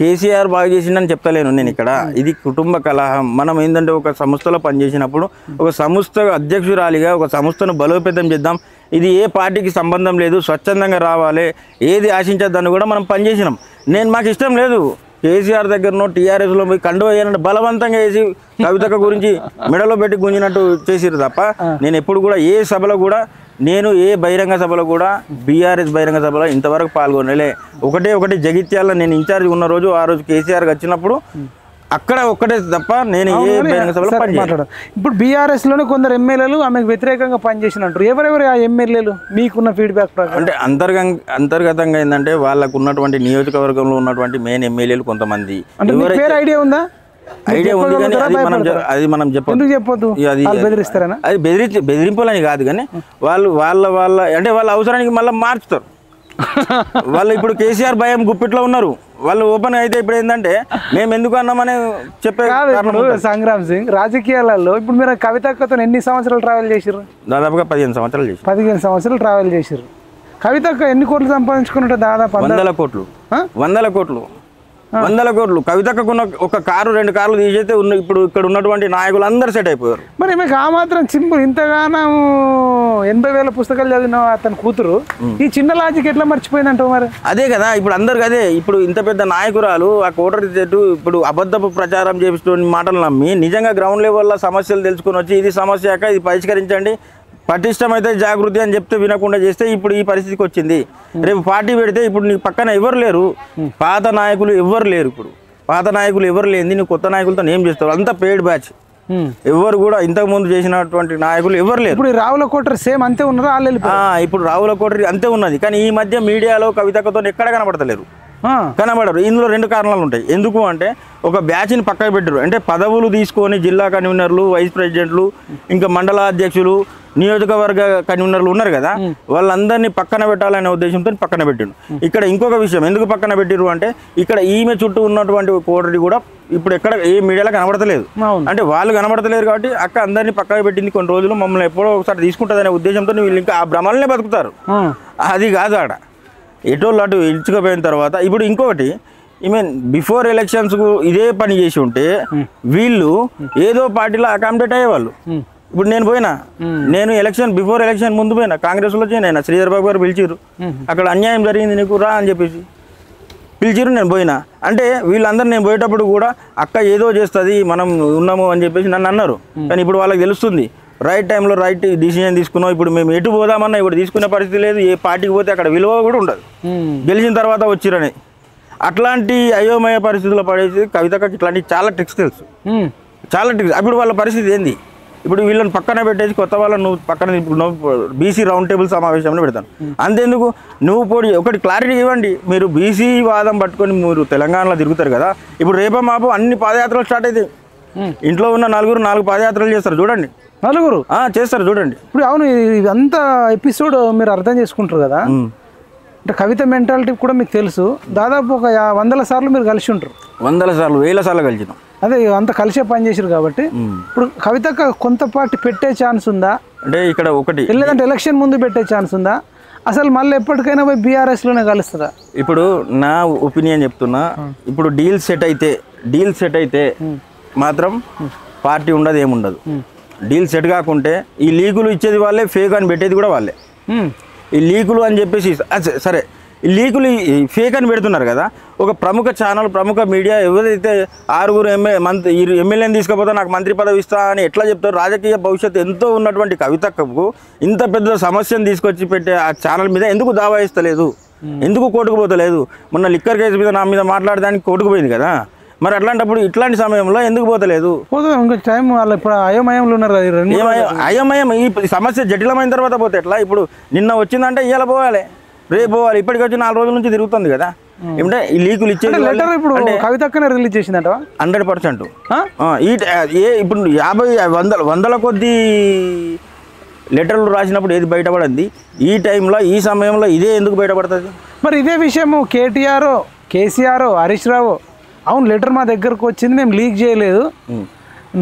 కేసీఆర్ బాగా చేసిండని చెప్తలేను నేను ఇక్కడ. ఇది కుటుంబ కలహం. మనం ఏంటంటే ఒక సంస్థలో పనిచేసినప్పుడు ఒక సంస్థ అధ్యక్షురాలిగా ఒక సంస్థను బలోపేతం చేద్దాం, ఇది ఏ పార్టీకి సంబంధం లేదు, స్వచ్ఛందంగా రావాలి, ఏది ఆశించద్దని కూడా మనం పనిచేసినాం. మాకు ఇష్టం లేదు కేసీఆర్ దగ్గరనో టీఆర్ఎస్లో పోయి కండువ వేయాలంటే బలవంతంగా వేసి కవితక్క గురించి మెడలో పెట్టి గుంజినట్టు చేసిరు తప్ప నేను ఎప్పుడు కూడా ఏ సభలో కూడా ఏ బహిరంగ సభలో కూడా బీఆర్ఎస్ బహిరంగ సభలో ఇంతవరకు పాల్గొనలే. ఒకటి జగిత్యాల నేను ఇన్ఛార్జ్ ఉన్న రోజు ఆ రోజు కేసీఆర్ వచ్చినప్పుడు అక్కడ ఒక్కటే తప్ప నేను ఏ బహిరంగ సభలో మాట్లాడాను. ఇప్పుడు బీఆర్ఎస్లోనే కొందరు ఎమ్మెల్యేలు ఆమెకు వ్యతిరేకంగా పనిచేసినట్టు ఎవరెవరు ఆ ఎమ్మెల్యేలు మీకున్న ఫీడ్బ్యాక్ ప్రకారం? అంటే అంతర్గతంగా ఏంటంటే వాళ్ళకు ఉన్నటువంటి నియోజకవర్గంలో ఉన్నటువంటి మెయిన్ ఎమ్మెల్యేలు కొంతమంది ఐడియా ఉందా? ఐడియా ఉంది కానీ అది మనం చెప్పొద్దు, అది బెదిరిస్తారనా? అది బెదిరింపాలని కాదు కానీ వాళ్ళ అంటే వాళ్ళ అవసరానికి మళ్ళీ మార్చుతారు. వాళ్ళు ఇప్పుడు కేసీఆర్ భయం గుప్పిట్లో ఉన్నారు. వాళ్ళు ఓపెన్ అయితే ఇప్పుడు ఏంటంటే మేము ఎందుకు అన్నామని చెప్పే. సంగ్రామ్ సింగ్ రాజకీయాలలో ఇప్పుడు మీరు కవితక్కతో ఎన్ని సంవత్సరాలు ట్రావెల్ చేసారు? దాదాపుగా 15 సంవత్సరాలు చేసి 15 సంవత్సరాలు ట్రావెల్ చేసారు. కవితక్క ఎన్ని కోట్లు సంపాదించుకున్నట్టు? దాదాపు 100 కోట్లు. 100 కోట్లు. కవితక్కున్న ఒక కారు 2 కార్లు తీసైతే ఇప్పుడు ఇక్కడ ఉన్నటువంటి నాయకులు అందరూ సెట్ అయిపోయారు. మరి మీకు ఆ మాత్రం సింపుల్ ఇంతగానో 80,000 పుస్తకాలు చదివిన అతని కూతురు ఈ చిన్న లాజిక్ ఎట్లా మర్చిపోయిందంట? మరి అదే కదా ఇప్పుడు అందరికి అదే. ఇప్పుడు ఇంత పెద్ద నాయకురాలు ఆ కోటరి చెట్టు ఇప్పుడు అబద్ధపు ప్రచారం చేపిస్తున్న మాటలు నమ్మి నిజంగా గ్రౌండ్ లెవెల్లో సమస్యలు తెలుసుకొని వచ్చి ఇది సమస్య ఇది పరిష్కరించండి, పటిష్టమైతే జాగృతి అని చెప్తే వినకుండా చేస్తే ఇప్పుడు ఈ పరిస్థితికి వచ్చింది. రేపు పార్టీ పెడితే ఇప్పుడు నీ పక్కన ఎవరు లేరు, పాత నాయకులు ఎవరు లేరు. ఇప్పుడు పాత నాయకులు ఎవరు లేని నువ్వు కొత్త నాయకులతో ఏం చేస్తావు? అంతా పెయిడ్ బ్యాచ్. ఎవరు కూడా ఇంతకు ముందు చేసినటువంటి నాయకులు ఎవరు లేరు. ఇప్పుడు రావుల కోటరి సేమ్ అంతే ఉన్నారు. ఇప్పుడు రావుల కోటరి అంతే ఉన్నది. కానీ ఈ మధ్య మీడియాలో కవితక్కతో ఎక్కడ కనబడతలేరు, కనబడరు. ఇందులో 2 కారణాలు ఉంటాయి. ఎందుకు అంటే ఒక బ్యాచ్ని పక్కకు పెట్టారు. అంటే పదవులు తీసుకొని జిల్లా కన్వీనర్లు, వైస్ ప్రెసిడెంట్లు, ఇంకా మండల అధ్యక్షులు, నియోజకవర్గ కన్వీనర్లు ఉన్నారు కదా, వాళ్ళందరినీ పక్కన పెట్టాలనే ఉద్దేశంతో పక్కన పెట్టిండు. ఇక్కడ ఇంకొక విషయం ఎందుకు పక్కన పెట్టిరు అంటే ఇక్కడ ఈమె చుట్టూ ఉన్నటువంటి కోటరి కూడా ఇప్పుడు ఎక్కడ ఏ మీడియాలో కనబడతలేదు. అంటే వాళ్ళు కనబడతలేరు కాబట్టి అక్క అందరినీ పక్కన పెట్టింది. కొన్ని రోజులు మమ్మల్ని ఎప్పుడో ఒకసారి తీసుకుంటుందనే ఉద్దేశంతో వీళ్ళు ఇంకా ఆ భ్రమలనే బతుకుతారు. అది కాదు ఆడ ఎటోళ్ళు అటు ఇచ్చుకపోయిన తర్వాత. ఇప్పుడు ఇంకొకటి బిఫోర్ ఎలక్షన్స్కు ఇదే పని చేసి ఉంటే వీళ్ళు ఏదో పార్టీలో అకామిడేట్ అయ్యేవాళ్ళు. ఇప్పుడు నేను బిఫోర్ ఎలక్షన్ ముందు పోయినా, కాంగ్రెస్లో చేయను. శ్రీధర్ బాబు గారు పిలిచిరు, అక్కడ అన్యాయం జరిగింది నీకు రా అని చెప్పేసి పిలిచిరు, నేను పోయినా. అంటే వీళ్ళందరూ నేను పోయేటప్పుడు కూడా అక్క ఏదో చేస్తుంది మనం ఉన్నాము అని చెప్పేసి నన్ను అన్నారు. కానీ ఇప్పుడు వాళ్ళకి తెలుస్తుంది రైట్ టైంలో రైట్ డిసిజన్ తీసుకున్నాం. ఇప్పుడు మేము ఎటు పోదామన్నా ఇప్పుడు తీసుకునే పరిస్థితి లేదు. ఏ పార్టీకి పోతే అక్కడ విలువ కూడా ఉండదు. గెలిచిన తర్వాత వచ్చిరని అట్లాంటి అయోమయ పరిస్థితుల్లో పడేసి కవితకి ఇట్లాంటి చాలా ట్రిక్స్ తెలుసు, చాలా ట్రిక్స్. అప్పుడు వాళ్ళ పరిస్థితి ఏంది? ఇప్పుడు వీళ్ళని పక్కన పెట్టేసి కొత్త వాళ్ళని నువ్వు పక్కన బీసీ రౌండ్ టేబుల్ సమావేశంలో పెడతాను. అంతేందుకు నువ్వు ఒకటి క్లారిటీ ఇవ్వండి. మీరు బీసీ వాదం పట్టుకొని మీరు తెలంగాణలో తిరుగుతారు కదా, ఇప్పుడు రేపో మాపో అన్ని పాదయాత్రలు స్టార్ట్ అవుతాయి. ఇంట్లో ఉన్న 4 పాదయాత్రలు చేస్తారు చూడండి, 4 చేస్తారు చూడండి. ఇప్పుడు అవును ఇదంతా ఎపిసోడ్ మీరు అర్థం చేసుకుంటారు కదా. అంటే కవిత మెంటాలిటీ కూడా మీకు తెలుసు. దాదాపు ఒక 100 సార్లు మీరు కలిసి ఉంటారు. 100 సార్లు 1000 సార్లు కలిసినాం. అదే అంత కలిసే పని చేసారు కాబట్టి ఇప్పుడు కవితకు కొంత పార్టీ పెట్టే ఛాన్స్ ఉందా? అంటే ఇక్కడ ఒకటి లేదంటే ఎలక్షన్ ముందు పెట్టే ఛాన్స్ ఉందా? అసలు మళ్ళీ ఎప్పటికైనా పోయి బీఆర్ఎస్లోనే కలుస్తుందా? ఇప్పుడు నా ఒపీనియన్ చెప్తున్నా. ఇప్పుడు డీల్ సెట్ అయితే మాత్రం పార్టీ ఉండదు, ఏముండదు. డీల్ సెట్ కాకుంటే ఈ లీకులు ఇచ్చేది వాళ్ళే, ఫేక్ అని పెట్టేది కూడా వాళ్ళే. ఈ లీకులు అని చెప్పేసి సరే ఈ లీకులు ఫేక్ అని పెడుతున్నారు కదా. ఒక ప్రముఖ ఛానల్, ప్రముఖ మీడియా ఎవరైతే 6 ఎమ్మెల్యేని తీసుకపోతే నాకు మంత్రి పదవి ఇస్తా అని ఎట్లా చెప్తారు? రాజకీయ భవిష్యత్తు ఎంతో ఉన్నటువంటి కవితకు ఇంత పెద్ద సమస్యను తీసుకొచ్చి పెట్టే ఆ ఛానల్ మీద ఎందుకు దావా ఇస్తలేదు? ఎందుకు కోర్టుకు పోతలేదు? మొన్న లిక్కర్ కేసు మీద నా మీద మాట్లాడడానికి కోర్టుకు పోయింది కదా. మరి అట్లాంటప్పుడు ఇట్లాంటి సమయంలో ఎందుకు పోతలేదు? ఇంకా టైం వాళ్ళు ఇప్పుడు అయోమయంలో ఉన్నారు. అయోమయం ఈ సమస్య జటిలమైన తర్వాత పోతే ఎట్లా? ఇప్పుడు నిన్న వచ్చిందంటే ఇవాళ పోవాలి, రేపు పోవాలి. ఇప్పటికి వచ్చి 4 రోజుల నుంచి తిరుగుతుంది కదా. ఏమంటే ఈ లీకులు ఇచ్చేది ఇప్పుడు కవితక్కనే రిలీజ్ చేసిందంట 100%. ఇప్పుడు 50 కొద్ది లెటర్లు రాసినప్పుడు ఏది బయటపడింది? ఈ టైంలో ఈ సమయంలో ఇదే ఎందుకు బయటపడుతుంది? మరి ఇదే విషయము కేసీఆర్, హరీష్ రావు అవును లెటర్ మా దగ్గరకు వచ్చింది, మేము లీక్ చేయలేదు,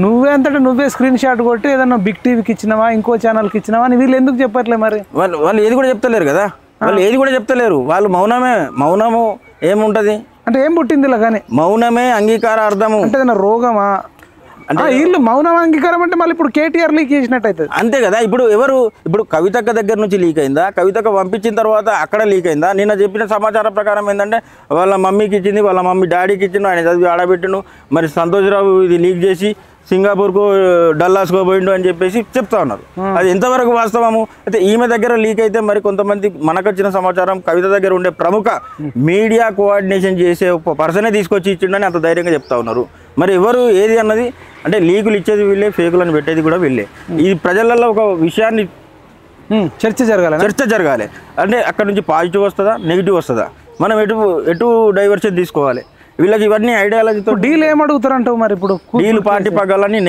నువ్వే స్క్రీన్ షాట్ కొట్టి ఏదన్నా బిగ్ టీవీకి ఇచ్చినావా, ఇంకో ఛానల్కి ఇచ్చినావా అని వీళ్ళు ఎందుకు చెప్పట్లే? మరి వాళ్ళు ఏది కూడా చెప్తలేరు కదా. వాళ్ళు ఏది కూడా చెప్తలేరు. వాళ్ళు మౌనము ఏముంటుంది? అంటే ఏం పుట్టింది ఇలా కానీ మౌనమే అంగీకారార్థము. అంటే ఏదైనా రోగమా అంటే వీళ్ళు మౌనం అంగీకారం అంటే మళ్ళీ ఇప్పుడు కేటీఆర్ లీక్ చేసినట్టు అవుతుంది అంతే కదా. ఇప్పుడు కవితక్క దగ్గర నుంచి లీక్ అయిందా, కవితక్క పంపించిన తర్వాత అక్కడ లీక్ అయిందా? నిన్న చెప్పిన సమాచారం ప్రకారం ఏంటంటే వాళ్ళ మమ్మీకి ఇచ్చింది, వాళ్ళ మమ్మీ డాడీకి ఇచ్చిండు, ఆయన చదివి ఆడబెట్టిండు. మరి సంతోష్రావు ఇది లీక్ చేసి సింగపూర్కు డల్లాస్కో పోయిండు అని చెప్పేసి చెప్తా ఉన్నారు. అది ఎంతవరకు వాస్తవము? అయితే ఈమె దగ్గర లీక్ అయితే మరి కొంతమంది మనకు వచ్చిన సమాచారం కవిత దగ్గర ఉండే ప్రముఖ మీడియా కోఆర్డినేషన్ చేసే పర్సనే తీసుకొచ్చి ఇచ్చిండని అంత ధైర్యంగా చెప్తా ఉన్నారు. మరి ఎవరు ఏది అన్నది అంటే లీకులు ఇచ్చేది వీళ్ళే, ఫేకులను పెట్టేది కూడా వీళ్ళే. ఈ ప్రజలలో ఒక విషయాన్ని చర్చ జరగాలి. అంటే అక్కడ నుంచి పాజిటివ్ వస్తుందా, నెగిటివ్ వస్తుందా, మనం ఎటు డైవర్షన్ తీసుకోవాలి. వీళ్ళకి ఇవన్నీ ఐడియాలజీతో డీల్ ఏమడుగుతారంటావు? మరి ఇప్పుడు డీలు పార్టీ పగ్గాలని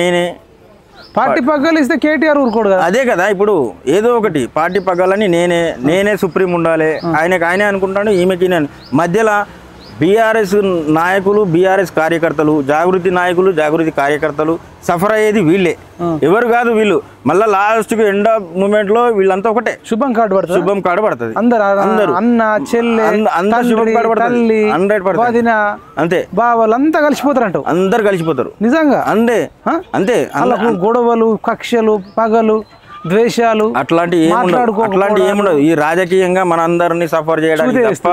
పార్టీ పగ్గాలు ఇస్తే కేటీఆర్ ఊరుకోడు కదా. అదే కదా, ఇప్పుడు ఏదో ఒకటి పార్టీ పగ్గాలని నేనే సుప్రీం ఉండాలి, ఆయనే అనుకుంటాను, ఈమెకి నేను మధ్యలో బీఆర్ఎస్ నాయకులు, బీఆర్ఎస్ కార్యకర్తలు, జాగృతి నాయకులు, జాగృతి కార్యకర్తలు సఫర్ అయ్యేది వీళ్ళే, ఎవరు కాదు వీళ్ళు. మళ్ళీ లాస్ట్కి ఎండ్ ఆఫ్ మూమెంట్లో వీళ్ళంతా ఒకటే, శుభం కార్డు పడుతుంది. అందరూ అన్న చెల్లె అందరూ శుభం కార్డు పడుతుంది 100%. అంతే, వాళ్ళంతా కలిసిపోతారు, అందరు కలిసిపోతారు నిజంగా. అంతే గొడవలు, కక్షలు, పగలు, ద్వేషాలు అట్లాంటి ఏముండదు. ఈ రాజకీయంగా మన అందరినీ సఫర్ చేయడానికి తప్ప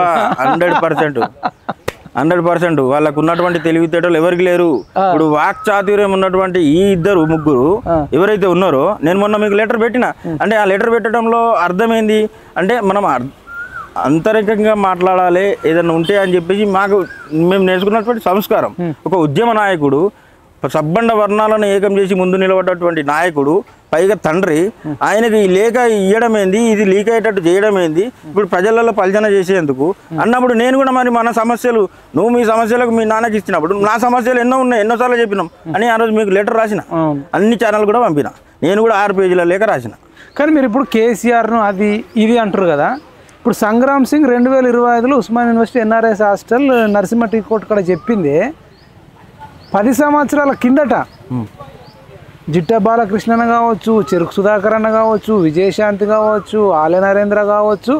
100% వాళ్ళకు ఉన్నటువంటి తెలివితేటలు ఎవరికి లేరు. ఇప్పుడు వాక్ చాతుర్యం ఉన్నటువంటి ఈ ఇద్దరు ముగ్గురు ఎవరైతే ఉన్నారో, నేను మొన్న మీకు లెటర్ పెట్టిన, అంటే ఆ లెటర్ పెట్టడంలో అర్థమైంది అంటే మనం అంతరికంగా మాట్లాడాలి ఏదైనా ఉంటే అని చెప్పేసి మేము నేర్చుకున్నటువంటి సంస్కారం. ఒక ఉద్యమ నాయకుడు, సబ్బండ వర్ణాలను ఏకం చేసి ముందు నిలబడ్డటువంటి నాయకుడు, పైగా తండ్రి, ఆయనకి ఈ లేఖ ఇవ్వడం ఏంది, ఇది లీక్ అయ్యేటట్టు చేయడం ఏంది, ఇప్పుడు ప్రజలలో పల్చన చేసేందుకు అన్నప్పుడు నేను కూడా మరి మన సమస్యలు నువ్వు మీ సమస్యలకు మీ నాన్నకి ఇచ్చినప్పుడు నా సమస్యలు ఎన్నో ఉన్నాయి, ఎన్నోసార్లు చెప్పినాం అని ఆ రోజు మీకు లెటర్ రాసిన, అన్ని ఛానల్ కూడా పంపిన, నేను కూడా 6 పేజీల లేఖ రాసిన. కానీ మీరు ఇప్పుడు కేసీఆర్ను అది ఇది అంటారు కదా. ఇప్పుడు సంగ్రామ్ సింగ్ 2025లో Osman university NRS hostel Narasimha టీ కోర్ట్ కూడా చెప్పింది 10 సంవత్సరాల కిందట జిట్ట బాలకృష్ణ కావచ్చు, చెరుకు సుధాకర్ అన్న కావచ్చు, విజయశాంతి కావచ్చు, ఆలయ నరేంద్ర కావచ్చు,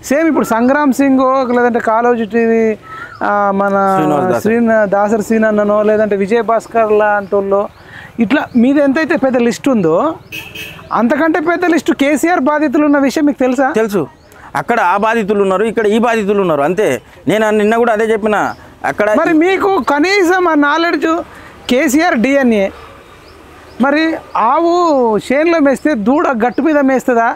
సేమ్ ఇప్పుడు సంగ్రామ్ సింగ్ లేదంటే కాలోజీ టీవీ మన దాసరి శ్రీన్ అన్ననో లేదంటే విజయ్ భాస్కర్ లాంటి వాళ్ళు, ఇట్లా మీద ఎంతైతే పెద్ద లిస్ట్ ఉందో అంతకంటే పెద్ద లిస్టు కేసీఆర్ బాధితులు ఉన్న విషయం మీకు తెలుసు. అక్కడ ఆ బాధితులు ఉన్నారు, ఇక్కడ ఈ బాధితులు ఉన్నారు, అంతే. నేను నిన్న కూడా అదే చెప్పిన. అక్కడ మరి మీకు కనీసం ఆ నాలెడ్జ్ కేసీఆర్ డిఎన్ఏ, మరి ఆవు చేనులో మేస్తే దూడ గట్టు మీద మేస్తుందా?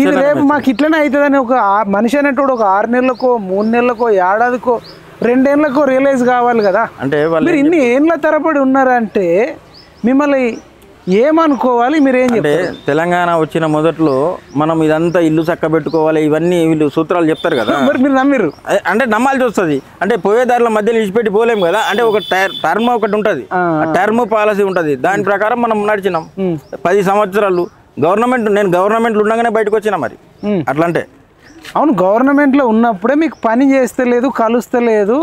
ఇది రేపు మాకు ఇట్లనే అవుతుందని ఒక మనిషి అనేటోడు ఒక 6 నెలలకో 3 నెలలకో ఏడాదికో 2 ఏళ్ళకో రియలైజ్ కావాలి కదా. అంటే మీరు ఇన్ని ఏళ్ళ తరబడి ఉన్నారంటే మిమ్మల్ని ఏమనుకోవాలి, మీరు ఏం చెప్తారు? తెలంగాణ వచ్చిన మొదట్లో మనం ఇదంతా ఇల్లు చక్క పెట్టుకోవాలి, ఇవన్నీ వీళ్ళు సూత్రాలు చెప్తారు కదా, మరి మీరు నమ్మిరు అంటే నమ్మాల్సి వస్తుంది. అంటే పోయేదారుల మధ్యలో ఇచ్చిపెట్టి పోలేము కదా. అంటే ఒక టర్మ్ ఒకటి ఉంటుంది, టర్మ్ పాలసీ ఉంటుంది, దాని ప్రకారం మనం నడిచినాం 10 సంవత్సరాలు. నేను గవర్నమెంట్లో ఉండగానే బయటకు వచ్చినా మరి అట్లంటే. అవును, గవర్నమెంట్లో ఉన్నప్పుడే మీకు పని చేస్తలేదు, కలుస్తలేదు,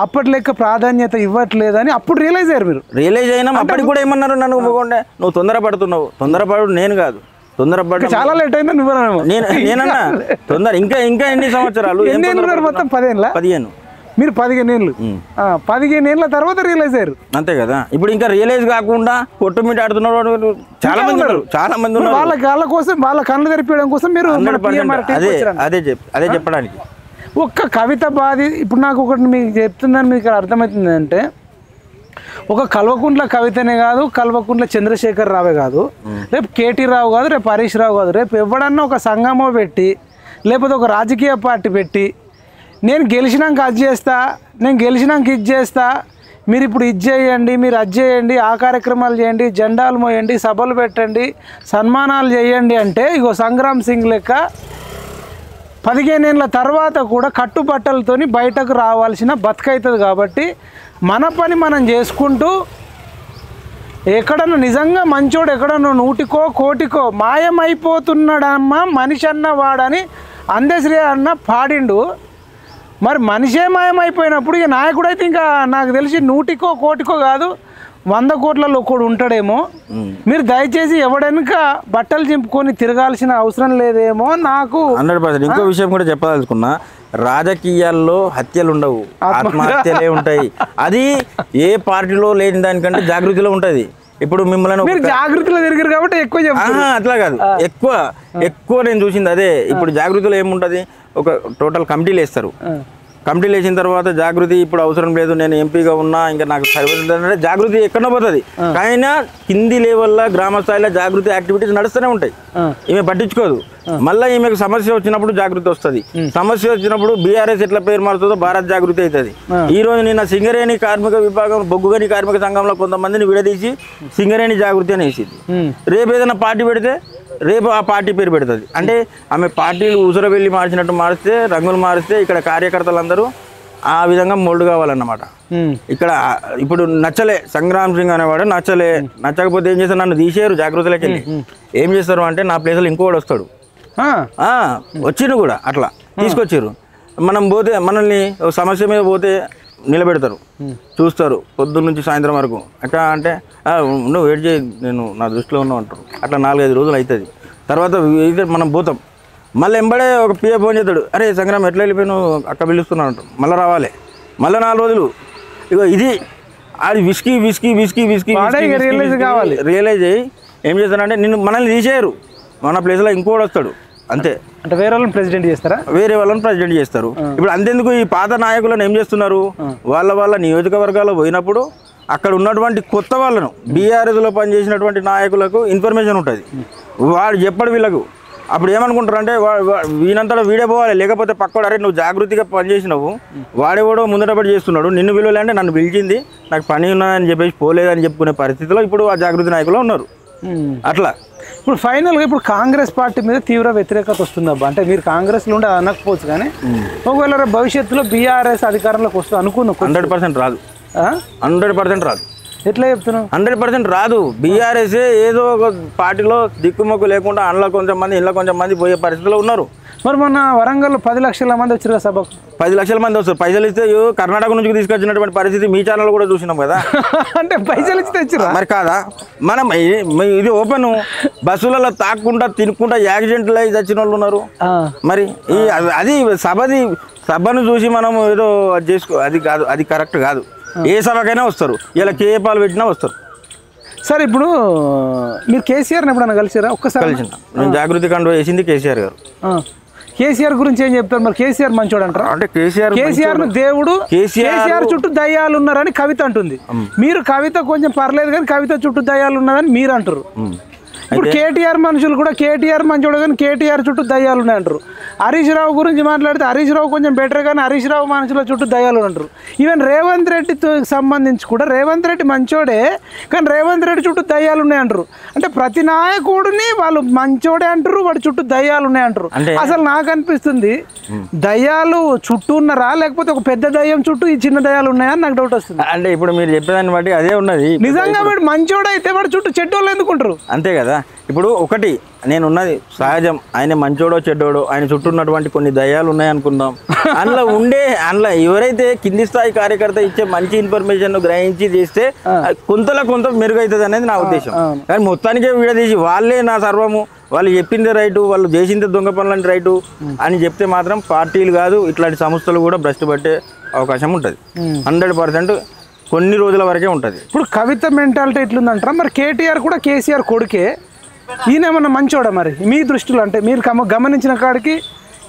అప్పటి లెక్క ప్రాధాన్యత ఇవ్వట్లేదు అని అప్పుడు రియలైజ్ అయ్యారు మీరు. రియలైజ్ అయినా అప్పటికి కూడా ఏమన్నారు, నన్ను నువ్వు తొందరపడుతున్నావు. తొందరపడు నేను కాదు, తొందరపడి చాలా లేట్ అయిందా నువ్వు? నేనన్నా తొందర ఇంకా ఎన్ని సంవత్సరాలు? మొత్తం 15 మీరు 15 ఏళ్ళు 15 ఏళ్ళ తర్వాత రియలైజ్ అయ్యారు, అంతే కదా. ఇప్పుడు ఇంకా రియలైజ్ కాకుండా కొట్టుమిటి ఆడుతున్నారు చాలా మంది ఉన్నారు. వాళ్ళ కోసం, వాళ్ళ కళ్ళు తెరిపించడం కోసం మీరు అదే చెప్పడానికి. ఒక్క కవిత బాధి ఇప్పుడు నాకు ఒకటి మీకు చెప్తుందని మీకు అర్థమవుతుంది అంటే, ఒక కల్వకుంట్ల కవితనే కాదు, కల్వకుంట్ల చంద్రశేఖర్ రావే కాదు, రేపు కేటీ రావు కాదు, రేపు హరీష్ రావు కాదు, రేపు ఎవడన్నా ఒక సంఘమో పెట్టి లేకపోతే ఒక రాజకీయ పార్టీ పెట్టి నేను గెలిచినాక అది చేస్తా, నేను గెలిచినాక ఇది చేస్తా, మీరు ఇప్పుడు ఇది చేయండి, మీరు అది చేయండి, ఆ కార్యక్రమాలు చేయండి, జెండాలు మోయండి, సభలు పెట్టండి, సన్మానాలు చేయండి అంటే, ఇగో సంగ్రామ్ సింగ్ లెక్క 15 ఏళ్ళ తర్వాత కూడా కట్టుబట్టలతోని బయటకు రావాల్సిన బతుకవుతుంది. కాబట్టి మన పని మనం చేసుకుంటూ ఎక్కడన్నా నిజంగా మంచోడు ఎక్కడన్నా 100కో 1,00,00,000కో మాయమైపోతున్నాడమ్మా మనిషి అన్నవాడని అందశ్రీ అన్న పాడిండు. మరి మనిషే మాయమైపోయినప్పుడు ఇక నాయకుడు అయితే ఇంకా నాకు తెలిసి 100కో 1,00,00,000కో కాదు, 100 కోట్లలో ఒకడు ఉంటాడేమో, మీరు దయచేసి ఎవడెనక బట్టలు చింపుకొని తిరగాల్సిన అవసరం లేదేమో నాకు 100%. ఇంకో విషయం కూడా చెప్పదలుచుకున్నా, రాజకీయాల్లో హత్యలు ఉండవు, ఆత్మహత్యలే ఉంటాయి. అది ఏ పార్టీలో లేని దానికంటే జాగృతిలో ఉంటుంది. ఇప్పుడు మిమ్మల్ని మీరు జాగృతిలో తిరిగారు కాబట్టి ఎక్కువ చెప్తారు. అట్లా కాదు, ఎక్కువ నేను చూసింది అదే. ఇప్పుడు జాగృతిలో ఏముంటుంది, ఒక టోటల్ కమిటీలు వేస్తారు. కమిటీలు వేసిన తర్వాత జాగృతి ఇప్పుడు అవసరం లేదు, నేను ఎంపీగా ఉన్నా ఇంకా నాకు సరిపోతుంది, జాగృతి ఎక్కడో పోతుంది. కానీ కింది లెవెల్లో గ్రామ స్థాయిలో జాగృతి యాక్టివిటీస్ నడుస్తూనే ఉంటాయి. ఈమె పట్టించుకోదు. మళ్ళీ ఈమెకు సమస్య వచ్చినప్పుడు జాగృతి వస్తుంది. సమస్య వచ్చినప్పుడు బీఆర్ఎస్ ఎట్లా పేరు మారుతుందో భారత్ జాగృతి అవుతుంది. ఈ రోజు నిన్న సింగరేణి కార్మిక విభాగం, బొగ్గుగని కార్మిక సంఘంలో కొంతమందిని విడదీసి సింగరేణి జాగృతి అని వేసింది. రేపు ఏదైనా పార్టీ పెడితే రేపు ఆ పార్టీ పేరు పెడుతుంది. అంటే ఆమె పార్టీలు ఊసర వెళ్ళి మార్చినట్టు మారిస్తే, రంగులు మారిస్తే ఇక్కడ కార్యకర్తలందరూ ఆ విధంగా మోల్డ్ కావాలన్నమాట. ఇక్కడ ఇప్పుడు నచ్చలే సంగ్రామ్ సింగ్ అనేవాడు, నచ్చకపోతే ఏం చేస్తారు, నన్ను తీసేయరు జాగృతిలోకి వెళ్ళి. ఏం చేస్తారు అంటే నా ప్లేస్లో ఇంకోటి వస్తాడు, వచ్చిండు కూడా అట్లా తీసుకొచ్చారు. మనం పోతే మనల్ని సమస్య మీద పోతే నిలబెడతారు, చూస్తారు పొద్దున్న నుంచి సాయంత్రం వరకు. ఎట్లా అంటే నువ్వు వెయిట్ చేయి, నేను నా దృష్టిలో ఉన్నావు అంటారు. అట్లా 4-5 రోజులు అవుతుంది. తర్వాత మనం పోతాం, మళ్ళీ ఎంబడే ఒక పిఏ ఫోన్ చేస్తాడు, అరే సంగ్రామ్ ఎట్లా వెళ్ళిపోయినా అక్క పిలుస్తున్నావు అంటారు. మళ్ళీ రావాలి, మళ్ళీ 4 రోజులు. ఇగో ఇది అది విస్కీ కావాలి. రియలైజ్ అయ్యి ఏం చేస్తారంటే మనల్ని తీసేయరు, మన ప్లేస్లో ఇంకోటి వస్తాడు అంతే. అంటే వేరే వాళ్ళని ప్రెసిడెంట్ చేస్తారా? వేరే వాళ్ళని ప్రెసిడెంట్ చేస్తారు. ఇప్పుడు అంతెందుకు, ఈ పాత నాయకులను ఏం చేస్తున్నారు, వాళ్ళ నియోజకవర్గాల్లో పోయినప్పుడు అక్కడ ఉన్నటువంటి కొత్త వాళ్ళను, బీఆర్ఎస్లో పనిచేసినటువంటి నాయకులకు ఇన్ఫర్మేషన్ ఉంటుంది. వాడు చెప్పడు వీళ్ళకు. అప్పుడు ఏమనుకుంటారు అంటే వీనంతటా వీడే పోవాలి, లేకపోతే పక్కవాడు అరే నువ్వు జాగృతిగా పనిచేసినావు, వాడేవాడో ముందటపడి చేస్తున్నాడు, నిన్ను పిలవలేంటే నన్ను పిలిచింది, నాకు పని ఉన్నదని చెప్పేసి పోలేదని చెప్పుకునే పరిస్థితిలో ఇప్పుడు ఆ జాగృతి నాయకులు ఉన్నారు. అట్లా ఇప్పుడు ఫైనల్గా ఇప్పుడు కాంగ్రెస్ పార్టీ మీద తీవ్ర వ్యతిరేకత వస్తుందబ్బా. అంటే మీరు కాంగ్రెస్లో ఉండే అనకపోవచ్చు, కానీ ఒకవేళ భవిష్యత్తులో బీఆర్ఎస్ అధికారంలోకి వస్తుంది అనుకున్నాం. 100% రాదు, 100% రాదు. ఎట్లా చెప్తున్నావు? 100% రాదు. బీఆర్ఎస్ ఏదో ఒక పార్టీలో దిక్కుమొక్కు లేకుండా అందులో కొంచెం మంది ఇంట్లో కొంచెం మంది పోయే పరిస్థితిలో ఉన్నారు. మరి మొన్న వరంగల్లో 10 లక్షల మంది వచ్చారు కదా సభకు. 10 లక్షల మంది వస్తారు. పైసలు ఇస్తే కర్ణాటక నుంచి తీసుకొచ్చినటువంటి పరిస్థితి మీ ఛానల్ కూడా చూసినాం కదా. అంటే పైసలు ఇస్తే తెచ్చిరా మరి కాదా? మనం ఇది ఓపెన్ బస్సులలో తాక్కుండా తినుకుంటా యాక్సిడెంట్లు అయి చచ్చిన వాళ్ళు ఉన్నారు. మరి అది సభను చూసి మనం ఏదో చేసుకో, అది కాదు, అది కరెక్ట్ కాదు. ఏ సభకైనా వస్తారు, ఇలా కేపాలు పెట్టినా వస్తారు. సార్ ఇప్పుడు మీరు కేసీఆర్ని ఎప్పుడన్నా కలిసారా? ఒక్కసారి కలిసిన. నేను జాగృతి కండువా వేసింది కేసీఆర్ గారు. కేసీఆర్ గురించి ఏం చెప్తారు మరి? కేసీఆర్ మంచోడు అంటారా? అంటే కేసీఆర్ దేవుడు, కేసీఆర్ చుట్టూ దయ్యాలు ఉన్నారని కవిత అంటుంది. మీరు కవిత కొంచెం పర్లేదు కానీ కవిత చుట్టూ దయ్యాలు ఉన్నారని మీరు అంటారు. ఇప్పుడు కేటీఆర్ మనుషులు కూడా కేటీఆర్ మంచోడు కానీ కేటీఆర్ చుట్టూ దయ్యాలు ఉన్నాయంటారు. హరీష్ రావు గురించి మాట్లాడితే హరీష్ రావు కొంచెం బెటర్ కానీ హరీష్ రావు మనుషుల చుట్టూ దయ్యాలు అంటారు. ఈవెన్ రేవంత్ రెడ్డితో సంబంధించి కూడా రేవంత్ రెడ్డి మంచోడే కానీ రేవంత్ రెడ్డి చుట్టూ దయ్యాలు ఉన్నాయంటారు. అంటే ప్రతి నాయకుడిని వాళ్ళు మంచోడే అంటారు, వాడి చుట్టూ దయ్యాలు ఉన్నాయంటారు. అసలు నాకు అనిపిస్తుంది దయ్యాలు చుట్టూ ఉన్నారా లేకపోతే ఒక పెద్ద దయ్యం చుట్టూ ఈ చిన్న దయ్యాలు ఉన్నాయా నాకు డౌట్ వస్తుంది. అంటే ఇప్పుడు మీరు చెప్పేదాన్ని బట్టి అదే ఉన్నది. నిజంగా వాడు మంచోడు అయితే వాడు చుట్టూ చెడ్డోళ్ళు ఎందుకుంటారు? అంతే కదా. ఇప్పుడు ఒకటి నేనున్నది సహజం, ఆయన మంచోడో చెడ్డోడో ఆయన చుట్టూ ఉన్నటువంటి కొన్ని దయ్యాలు ఉన్నాయనుకుందాం. అందులో ఎవరైతే కింది స్థాయి కార్యకర్త ఇచ్చే మంచి ఇన్ఫర్మేషన్ గ్రహించి చేస్తే కొంత మెరుగవుతుంది అనేది నా ఉద్దేశం. కానీ మొత్తానికే విడదీసి వాళ్ళే నా సర్వము, వాళ్ళు చెప్పిందే రైటు, వాళ్ళు చేసిందే దొంగ పనులని రైటు అని చెప్తే మాత్రం పార్టీలు కాదు ఇట్లాంటి సంస్థలు కూడా భ్రష్టు పట్టే అవకాశం ఉంటుంది. 100% కొన్ని రోజుల వరకే ఉంటుంది. ఇప్పుడు కవిత మెంటాలిటీ ఎట్లుందంటారా? మరి కేటీఆర్ కూడా కేసీఆర్ కొడుకే, ఈయన ఏమన్నా మంచోడా మరి మీ దృష్టిలో? అంటే మీరు గమనించిన కాడికి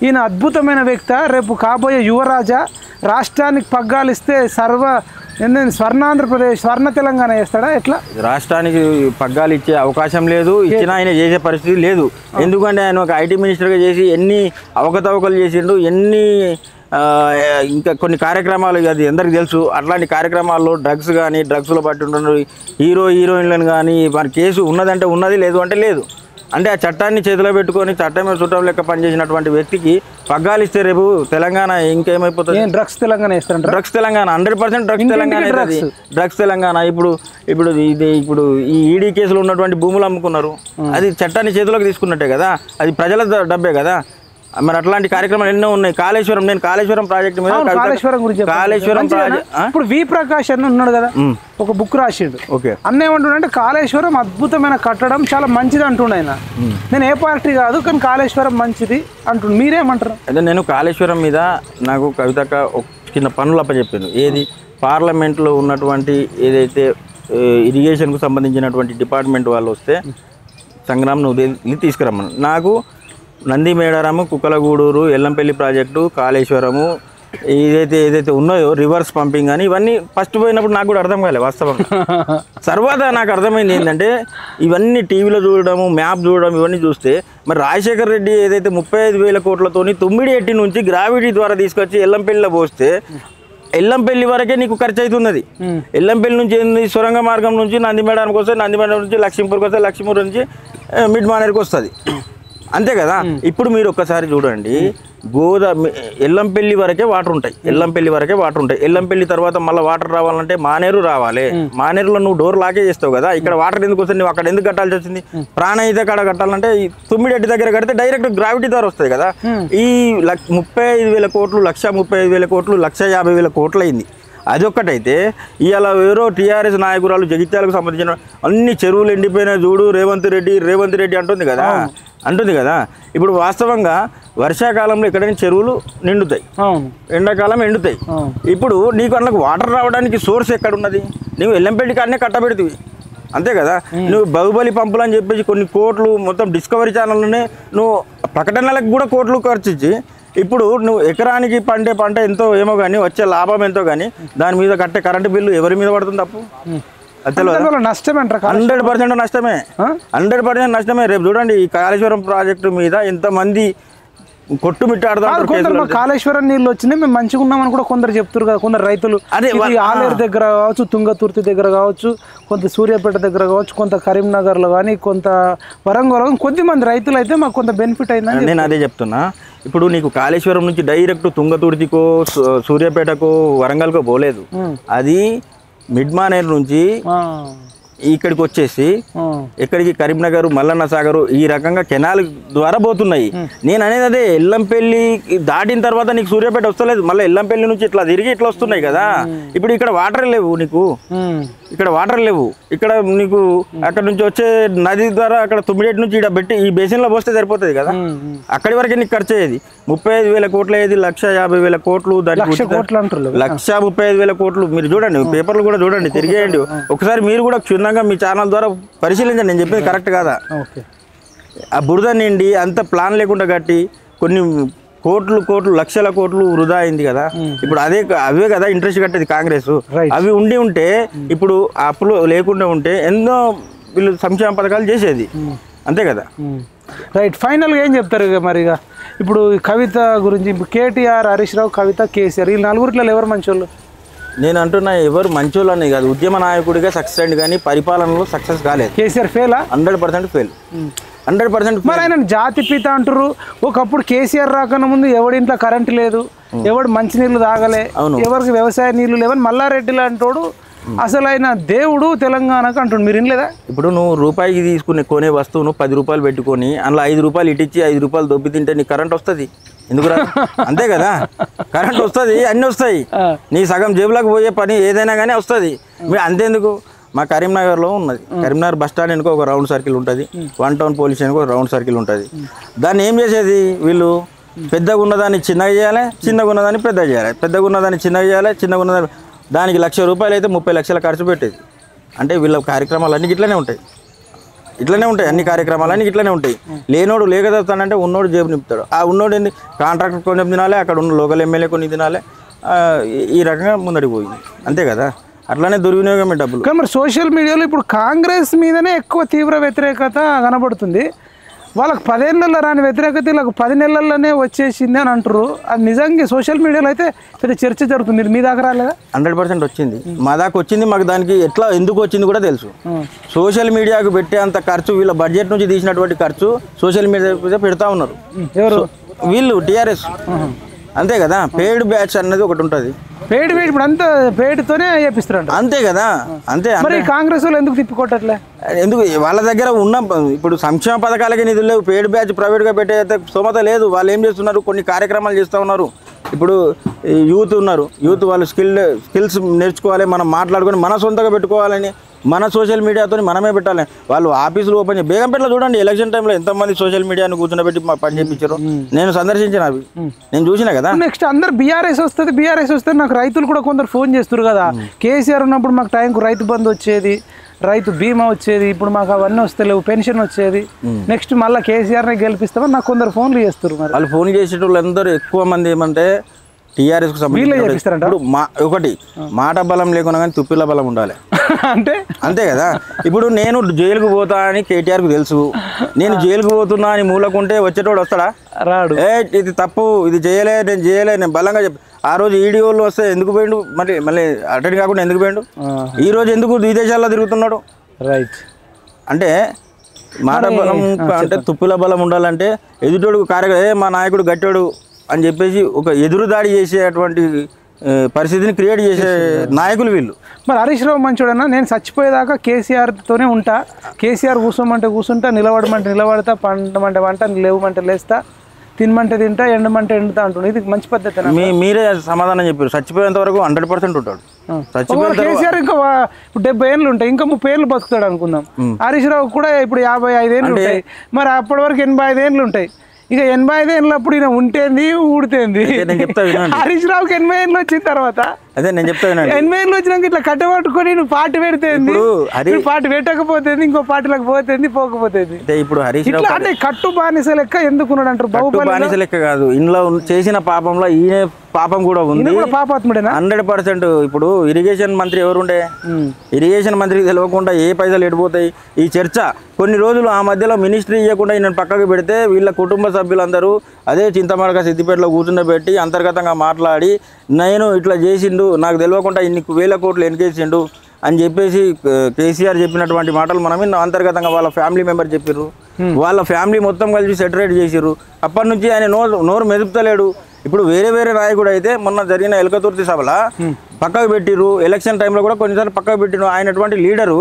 ఈయన అద్భుతమైన వ్యక్తి, రేపు కాబోయే యువరాజా, రాష్ట్రానికి పగ్గాలిస్తే స్వర్ణాంధ్రప్రదేశ్ స్వర్ణ తెలంగాణ చేస్తాడా? ఎట్లా? రాష్ట్రానికి పగ్గాలు ఇచ్చే అవకాశం లేదు, ఇచ్చినా ఆయన చేసే పరిస్థితి లేదు. ఎందుకంటే ఆయన ఒక ఐటీ మినిస్టర్గా చేసి ఎన్ని అవకతవకలు చేసిండు, ఎన్ని ఇంకా కొన్ని కార్యక్రమాలు అది అందరికి తెలుసు. అట్లాంటి కార్యక్రమాల్లో డ్రగ్స్ కానీ డ్రగ్స్లో పట్టి ఉంటున్నారు హీరోయిన్లను కానీ వారి కేసు ఉన్నదంటే ఉన్నది, లేదు అంటే లేదు. అంటే ఆ చట్టాన్ని చేతిలో పెట్టుకొని చట్టం మీద చుట్టం లెక్క పనిచేసినటువంటి వ్యక్తికి పగ్గాలు ఇస్తే రేపు తెలంగాణ ఇంకేమైపోతుంది? డ్రగ్స్ తెలంగాణ ఇస్తారంట. Drugs Telangana 100% drugs Telangana. Drugs Telangana. ఇప్పుడు ఈ ఈడీ కేసులో ఉన్నటువంటి భూములు అమ్ముకున్నారు, అది చట్టాన్ని చేతిలోకి తీసుకున్నట్టే కదా, అది ప్రజల డబ్బే కదా. మరి అట్లాంటి కార్యక్రమాలు ఎన్నో ఉన్నాయి. కాళేశ్వరం, నేను కాళేశ్వరం ప్రాజెక్ట్ మీద కాళేశ్వరం గురించి కాళేశ్వరం ప్రాజెక్ట్ ఇప్పుడు వి ప్రకాష్ అన్న ఉన్నాడు కదా, ఒక బుక్ రాసిండు. ఓకే, అన్న ఏమంటున్నా అంటే కాళేశ్వరం అద్భుతమైన కట్టడం, చాలా మంచిది అంటుండ ఆయన. నేను ఏ పార్టీ కాదు కానీ కాళేశ్వరం మంచిది అంటుండు, మీరేమంటారు? అయితే నేను కాళేశ్వరం మీద నాకు కవితక్క ఒక చిన్న పనులు అప్పచెప్పాను. ఏది, పార్లమెంట్లో ఉన్నటువంటి ఏదైతే ఇరిగేషన్కు సంబంధించినటువంటి డిపార్ట్మెంట్ వాళ్ళు వస్తే సంగ్రామ్ నువ్వు తీసుకురమ్మను. నాకు నంది మేడారము, కుక్కలగూడూరు, ఎల్లంపల్లి ప్రాజెక్టు, కాళేశ్వరము ఏదైతే ఉన్నాయో రివర్స్ పంపింగ్ అని ఇవన్నీ ఫస్ట్ పోయినప్పుడు నాకు కూడా అర్థం కాలేదు వాస్తవంగా. తర్వాత నాకు అర్థమైంది ఏంటంటే ఇవన్నీ టీవీలో చూడడము, మ్యాప్ చూడడం, ఇవన్నీ చూస్తే మరి రాజశేఖర్ రెడ్డి ఏదైతే 35,000 కోట్లతోని 9 నుంచి గ్రావిటీ ద్వారా తీసుకొచ్చి ఎల్లంపల్లిలో పోస్తే ఎల్లంపల్లి వరకే నీకు ఖర్చు అవుతున్నది. ఎల్లంపల్లి నుంచి ఏంది, సొరంగ మార్గం నుంచి నందిమేడానికి వస్తే, నందిమేడ నుంచి లక్ష్మీపూర్కి వస్తే, లక్ష్మీపూర్ నుంచి మిడ్ మానేర్కి వస్తుంది, అంతే కదా. ఇప్పుడు మీరు ఒక్కసారి చూడండి, ఎల్లంపల్లి వరకే వాటర్ ఉంటాయి, ఎల్లంపల్లి వరకే వాటర్ ఉంటాయి. ఎల్లంపల్లి తర్వాత మళ్ళీ వాటర్ రావాలంటే మానేరు రావాలి. మానేరులో నువ్వు డోర్ లాకే చేస్తావు కదా, ఇక్కడ వాటర్ ఎందుకు వస్తుంది, నువ్వు అక్కడ ఎందుకు కట్టాల్సి వచ్చింది? ప్రాణహిత కాడ కట్టాలంటే 9 దగ్గర కడితే డైరెక్ట్ గ్రావిటీ ద్వారా వస్తుంది కదా. ఈ 35,000 కోట్లు, 1,35,000 కోట్లు, 1,50,000 కోట్లు అయింది. అది ఒక్కటైతే ఇవాళ ఎవరో టీఆర్ఎస్ నాయకురాలు జగిత్యాలకు సంబంధించిన అన్ని చెరువులు ఎండిపోయినా చూడు రేవంత్ రెడ్డి అంటుంది కదా. ఇప్పుడు వాస్తవంగా వర్షాకాలంలో ఎక్కడైనా చెరువులు నిండుతాయి, ఎండాకాలం ఎండుతాయి. ఇప్పుడు నీకు అందులో వాటర్ రావడానికి సోర్స్ ఎక్కడ ఉన్నది? నువ్వు ఎల్లంపల్లి కాడనే కట్టబెడుతుంది, అంతే కదా. నువ్వు బాహుబలి పంపులు అని చెప్పేసి కొన్ని కోట్లు మొత్తం డిస్కవరీ ఛానల్లోనే నువ్వు ప్రకటనలకు కూడా కోట్లు ఖర్చు ఇచ్చి ఇప్పుడు నువ్వు ఎకరానికి పంట ఎంతో ఏమో కానీ వచ్చే లాభం ఎంతో కానీ దాని మీద కట్టే కరెంటు బిల్లు ఎవరి మీద పడుతుంది? తప్పు నష్టమే, 100% నష్టమే, 100% నష్టమే. రేపు చూడండి ఈ కాళేశ్వరం ప్రాజెక్టు మీద ఎంతమంది కొట్టుమిట్టాడుతారు. కాళేశ్వరం నీళ్ళు వచ్చినాయి, మేము మంచిగా ఉన్నామని కూడా కొందరు చెప్తారు కదా. కొందరు రైతులు ఆలేరు దగ్గర కావచ్చు, తుంగతుర్తి దగ్గర కావచ్చు, కొంత సూర్యాపేట దగ్గర కావచ్చు, కొంత కరీంనగర్లో కానీ, కొంత వరంగల్, కొద్దిమంది రైతులు అయితే మాకు కొంత బెనిఫిట్ అయిందని నేను అదే చెప్తున్నా. ఇప్పుడు నీకు కాళేశ్వరం నుంచి డైరెక్ట్ తుంగతుర్తికో, సూర్యాపేటకో, వరంగల్కో పోలేదు. అది మిడ్ మానేరు నుంచి ఇక్కడికి వచ్చేసి ఇక్కడికి కరీంనగర్, మల్లన్న సాగర్ ఈ రకంగా కెనాల్ ద్వారా పోతున్నాయి. నేను అనేది అదే, ఎల్లంపల్లి దాటిన తర్వాత నీకు సూర్యాపేట వస్తలేదు, మళ్ళీ ఎల్లంపల్లి నుంచి ఇట్లా తిరిగి ఇట్లా వస్తున్నాయి కదా. ఇప్పుడు ఇక్కడ వాటర్ లేవు నీకు, ఇక్కడ నీకు అక్కడ నుంచి వచ్చే నది ద్వారా అక్కడ 9 నుంచి ఇక్కడ పెట్టి ఈ బేసిన్లో పోస్తే సరిపోతుంది కదా. అక్కడి వరకే నీకు ఖర్చు అయ్యేది 35,000 కోట్లు అయ్యేది, 1,50,000 కోట్లు, దానికి 1,35,000 కోట్లు. మీరు చూడండి, పేపర్లు కూడా చూడండి, తిరిగేయండి ఒకసారి. మీరు కూడా క్షుణ్ణంగా మీ ఛానల్ ద్వారా పరిశీలించండి, నేను చెప్పింది కరెక్ట్ కాదా. ఆ బురద నిండి అంత ప్లాన్ లేకుండా కట్టి కొన్ని కోట్లు, లక్షల కోట్లు వృధా అయింది కదా. ఇప్పుడు అవే కదా ఇంట్రెస్ట్ కట్టేది కాంగ్రెస్. అవి ఉంటే ఇప్పుడు అప్పులు లేకుండా ఉంటే ఎన్నో వీళ్ళు సంక్షేమ పథకాలు చేసేది, అంతే కదా. రైట్, ఫైనల్గా ఏం చెప్తారు ఇక మరి? ఇప్పుడు కవిత గురించి, కేటీఆర్, హరీష్ రావు, కవిత, కేసీఆర్, ఈ నలుగురిలో ఎవరు మంచోళ్ళు? నేను అంటున్నా ఎవరు మంచోళ్ళు అని కాదు, ఉద్యమ నాయకుడిగా సక్సెస్ అయింది కానీ పరిపాలనలో సక్సెస్ కాలేదు. కేసీఆర్ ఫెయిలా? 100% ఫెయిల్, 100%. మరి ఆయన జాతిపిత అంటారు. ఒకప్పుడు కేసీఆర్ రాకన్నా ముందు ఎవడింట్లో కరెంట్ లేదు, ఎవడు మంచినీళ్ళు తాగలే, ఎవరికి వ్యవసాయ నీళ్లు లేవని మల్లారెడ్డి లాంటోడు అసలు ఆయన దేవుడు తెలంగాణకు అంటుండు. మీరు వినలేదా? ఇప్పుడు నువ్వు రూపాయికి కొనే వస్తువును 10 రూపాయలు పెట్టుకొని అందులో 5 రూపాయలు ఇటిచ్చి 5 రూపాయలు దొబ్బి తింటే నీకు కరెంట్ వస్తుంది ఎందుకురా? అంతే కదా, కరెంట్ వస్తుంది, అన్నీ వస్తాయి. నీ సగం జేబులకు పోయే పని ఏదైనా కానీ వస్తుంది. మీరు అంతేందుకు, మా కరీంనగర్లో ఉన్నది, కరీంనగర్ బస్ స్టాండ్ వెనుక ఒక రౌండ్ సర్కిల్ ఉంటుంది, 1 టౌన్ పోలీస్ స్టేషన్కి ఒక రౌండ్ సర్కిల్ ఉంటుంది. దాన్ని ఏం చేసేది వీళ్ళు, పెద్దగా ఉన్నదాన్ని చిన్నగా చేయాలి, చిన్నగా ఉన్నదాన్ని పెద్దగా చేయాలి, పెద్దగా ఉన్నదాన్ని చిన్నగా చేయాలి, చిన్నగా ఉన్నదాన్ని, దానికి 1,00,000 రూపాయలు అయితే 30 లక్షల ఖర్చు పెట్టేది. అంటే వీళ్ళ కార్యక్రమాలు అన్నీ ఇట్లనే ఉంటాయి, అన్ని కార్యక్రమాలన్నీ ఇట్లనే ఉంటాయి. లేనోడు లేకదవుతానంటే ఉన్నోడు జేబు నింపుతాడు. ఆ ఉన్నోడు ఏంది, కాంట్రాక్టర్ కొంచెం తినాలి, అక్కడ ఉన్న లోకల్ ఎమ్మెల్యే కొన్ని తినాలి, ఈ రకంగా ముందడికి పోయింది, అంతే కదా. అట్లానే దుర్వినియోగమే డబ్బులు. కానీ మరి సోషల్ మీడియాలో ఇప్పుడు కాంగ్రెస్ మీదనే ఎక్కువ తీవ్ర వ్యతిరేకత కనబడుతుంది. వాళ్ళకి 10 ఏళ్ళల్లో రాని వ్యతిరేకత వీళ్ళకి 10 నెలల్లోనే వచ్చేసింది అని అంటారు. అది నిజంగా సోషల్ మీడియాలో అయితే పెద్ద చర్చ జరుగుతుంది. మీ దాకా రాలేదా? 100% వచ్చింది, మా దాకా వచ్చింది. మాకు దానికి ఎట్లా ఎందుకు వచ్చింది కూడా తెలుసు. సోషల్ మీడియాకు పెట్టే అంత ఖర్చు, వీళ్ళ బడ్జెట్ నుంచి తీసినటువంటి ఖర్చు సోషల్ మీడియా పెడతా ఉన్నారు. ఎవరు? వీళ్ళు టీఆర్ఎస్. అంతే కదా, పెయిడ్ బ్యాచ్ అన్నది ఒకటి ఉంటుంది. పెయిడ్ ఇప్పుడు అంతా పెయిడ్తోనే చేపిస్తారంట. అంతే కదా, అంతే. మరి కాంగ్రెస్ వాళ్ళు ఎందుకు తిప్పికొట్టట్లే? ఎందుకు వాళ్ళ దగ్గర ఉన్న ఇప్పుడు సంక్షేమ పథకాలకి నిధులు లేవు, పెయిడ్ బ్యాచ్ ప్రైవేట్గా పెట్టే స్తోమత లేదు. వాళ్ళు ఏం చేస్తున్నారు, కొన్ని కార్యక్రమాలు చేస్తూ ఉన్నారు. ఇప్పుడు యూత్ ఉన్నారు, యూత్ వాళ్ళు స్కిల్స్ నేర్చుకోవాలి, మనం మాట్లాడుకొని మన సొంతంగా పెట్టుకోవాలని మన సోషల్ మీడియాతో మనమే పెట్టాలి. వాళ్ళు ఆఫీసులు ఓపెన్ చేసి బేగంపేటలో చూడండి, ఎలక్షన్ టైంలో ఎంతమంది సోషల్ మీడియాను కూర్చోబెట్టి పని చేయించారు. నేను సందర్శించిన అవి నేను చూసిన కదా. నెక్స్ట్ అందరు బీఆర్ఎస్ వస్తే నాకు రైతులు కూడా కొందరు ఫోన్ చేస్తారు కదా, కేసీఆర్ ఉన్నప్పుడు మాకు టైంకు రైతు బంధు వచ్చేది, రైతు బీమా వచ్చేది, ఇప్పుడు మాకు అవన్నీ వస్తలేవు, పెన్షన్ వచ్చేది, నెక్స్ట్ మళ్ళీ కేసీఆర్ని గెలిపిస్తామని నాకు కొందరు ఫోన్లు చేస్తారు. మరి వాళ్ళు ఫోన్ చేసే వాళ్ళందరూ ఎక్కువ మంది ఏమంటే టీఆర్ఎస్కు సంబంధించి ఒకటి మాట బలం లేకుండా కానీ తుప్పిల బలం ఉండాలి. అంతే కదా. ఇప్పుడు నేను జైలుకు పోతా అని కేటీఆర్కు తెలుసు, నేను జైలుకు పోతున్నా అని మూలకుంటే వచ్చేటోడు వస్తాడా? రాడు. ఇది తప్పు, ఇది నేను చేయలే నేను బలంగా చెప్పి ఆ రోజు ఈడీఓలు వస్తే ఎందుకు పోయిండు, మళ్ళీ అటెండ్ కాకుండా ఎందుకు పోయిండు, ఈ రోజు ఎందుకు విదేశాల్లో తిరుగుతున్నాడు? రైట్. అంటే మాట బలం అంటే తుప్పిల బలం ఉండాలంటే ఎదుటోడు మా నాయకుడు గట్టోడు అని చెప్పేసి ఒక ఎదురుదాడి చేసేటువంటి పరిస్థితిని క్రియేట్ చేసే నాయకులు వీళ్ళు. మరి హరీష్ రావు మంచోడన్నా, నేను చచ్చిపోయేదాకా కేసీఆర్తోనే ఉంటా, కేసీఆర్ కూర్చోమంటే కూర్చుంటా, నిలబడమంటే నిలబడతా, పండమంటే వంట, లేవమంటే లేస్తా, తినమంటే తింటా, ఎండమంటే ఎండుతా అంటుండే. ఇది మంచి పద్ధతి. మీరే సమాధానం చెప్పారు, చచ్చిపోయేంత వరకు 100% ఉంటాడు. కేసీఆర్ ఇంకా ఇప్పుడు 70 ఏళ్ళు ఉంటాయి, ఇంకా 30 ఏళ్ళు బతుకుతాడు అనుకుందాం. హరీష్ రావు కూడా ఇప్పుడు 55 ఏళ్ళు ఉంటాయి, మరి అప్పటి వరకు 85 ఏళ్ళు ఉంటాయి. ఇక 85 ఏళ్ళప్పుడు ఈయన ఉంటేంది ఊడితేంది. హరీష్ రావుకి 80 ఏళ్ళు వచ్చిన తర్వాత అదే నేను చెప్తాను, 80 ఏళ్ళు వచ్చినాక ఇట్లా కట్టబట్టుకొని నువ్వు పార్టీ పెడితేంది, పార్టీ పెట్టకపోతేంది, ఇంకో పార్టీలకు పోతేంది, పోకపోతేంది. ఇప్పుడు హరీష్ రావు అంటే కట్టు బానిస లెక్క ఎందుకున్నాడు అంటారు. బానిస లెక్క కాదు, ఇంట్లో చేసిన పాపంలో ఈయన పాపం కూడా ఉంది. పాపాత్ముడేనా? 100%. ఇప్పుడు ఇరిగేషన్ మంత్రి ఎవరుండే, ఇరిగేషన్ మంత్రికి తెలియకుండా ఏ పైసలు ఎడిపోతాయి. ఈ చర్చ కొన్ని రోజులు ఆ మధ్యలో మినిస్ట్రీ ఇవ్వకుండా ఈయన పక్కకు పెడితే వీళ్ళ కుటుంబ సభ్యులందరూ అదే చింతమడక సిద్దిపేటలో కూర్చుండబెట్టి అంతర్గతంగా మాట్లాడి నేను ఇట్లా చేసిండు, నాకు తెలియకుండా ఇన్ని వేల కోట్లు ఎన్కేసిండు అని చెప్పేసి కేసీఆర్ చెప్పినటువంటి మాటలు మనం అంతర్గతంగా వాళ్ళ ఫ్యామిలీ మెంబర్ చెప్పారు. వాళ్ళ ఫ్యామిలీ మొత్తం కలిసి సెటరేట్ చేసిర్రు. అప్పటి నుంచి ఆయన నోరు మెదుపుతలేడు. ఇప్పుడు వేరే నాయకుడు అయితే మొన్న జరిగిన ఎలకతుర్తి సభలో పక్కకు పెట్టిర్రు, ఎలక్షన్ టైంలో కూడా కొన్నిసార్లు పక్కకు పెట్టిరు. ఆయనటువంటి లీడరు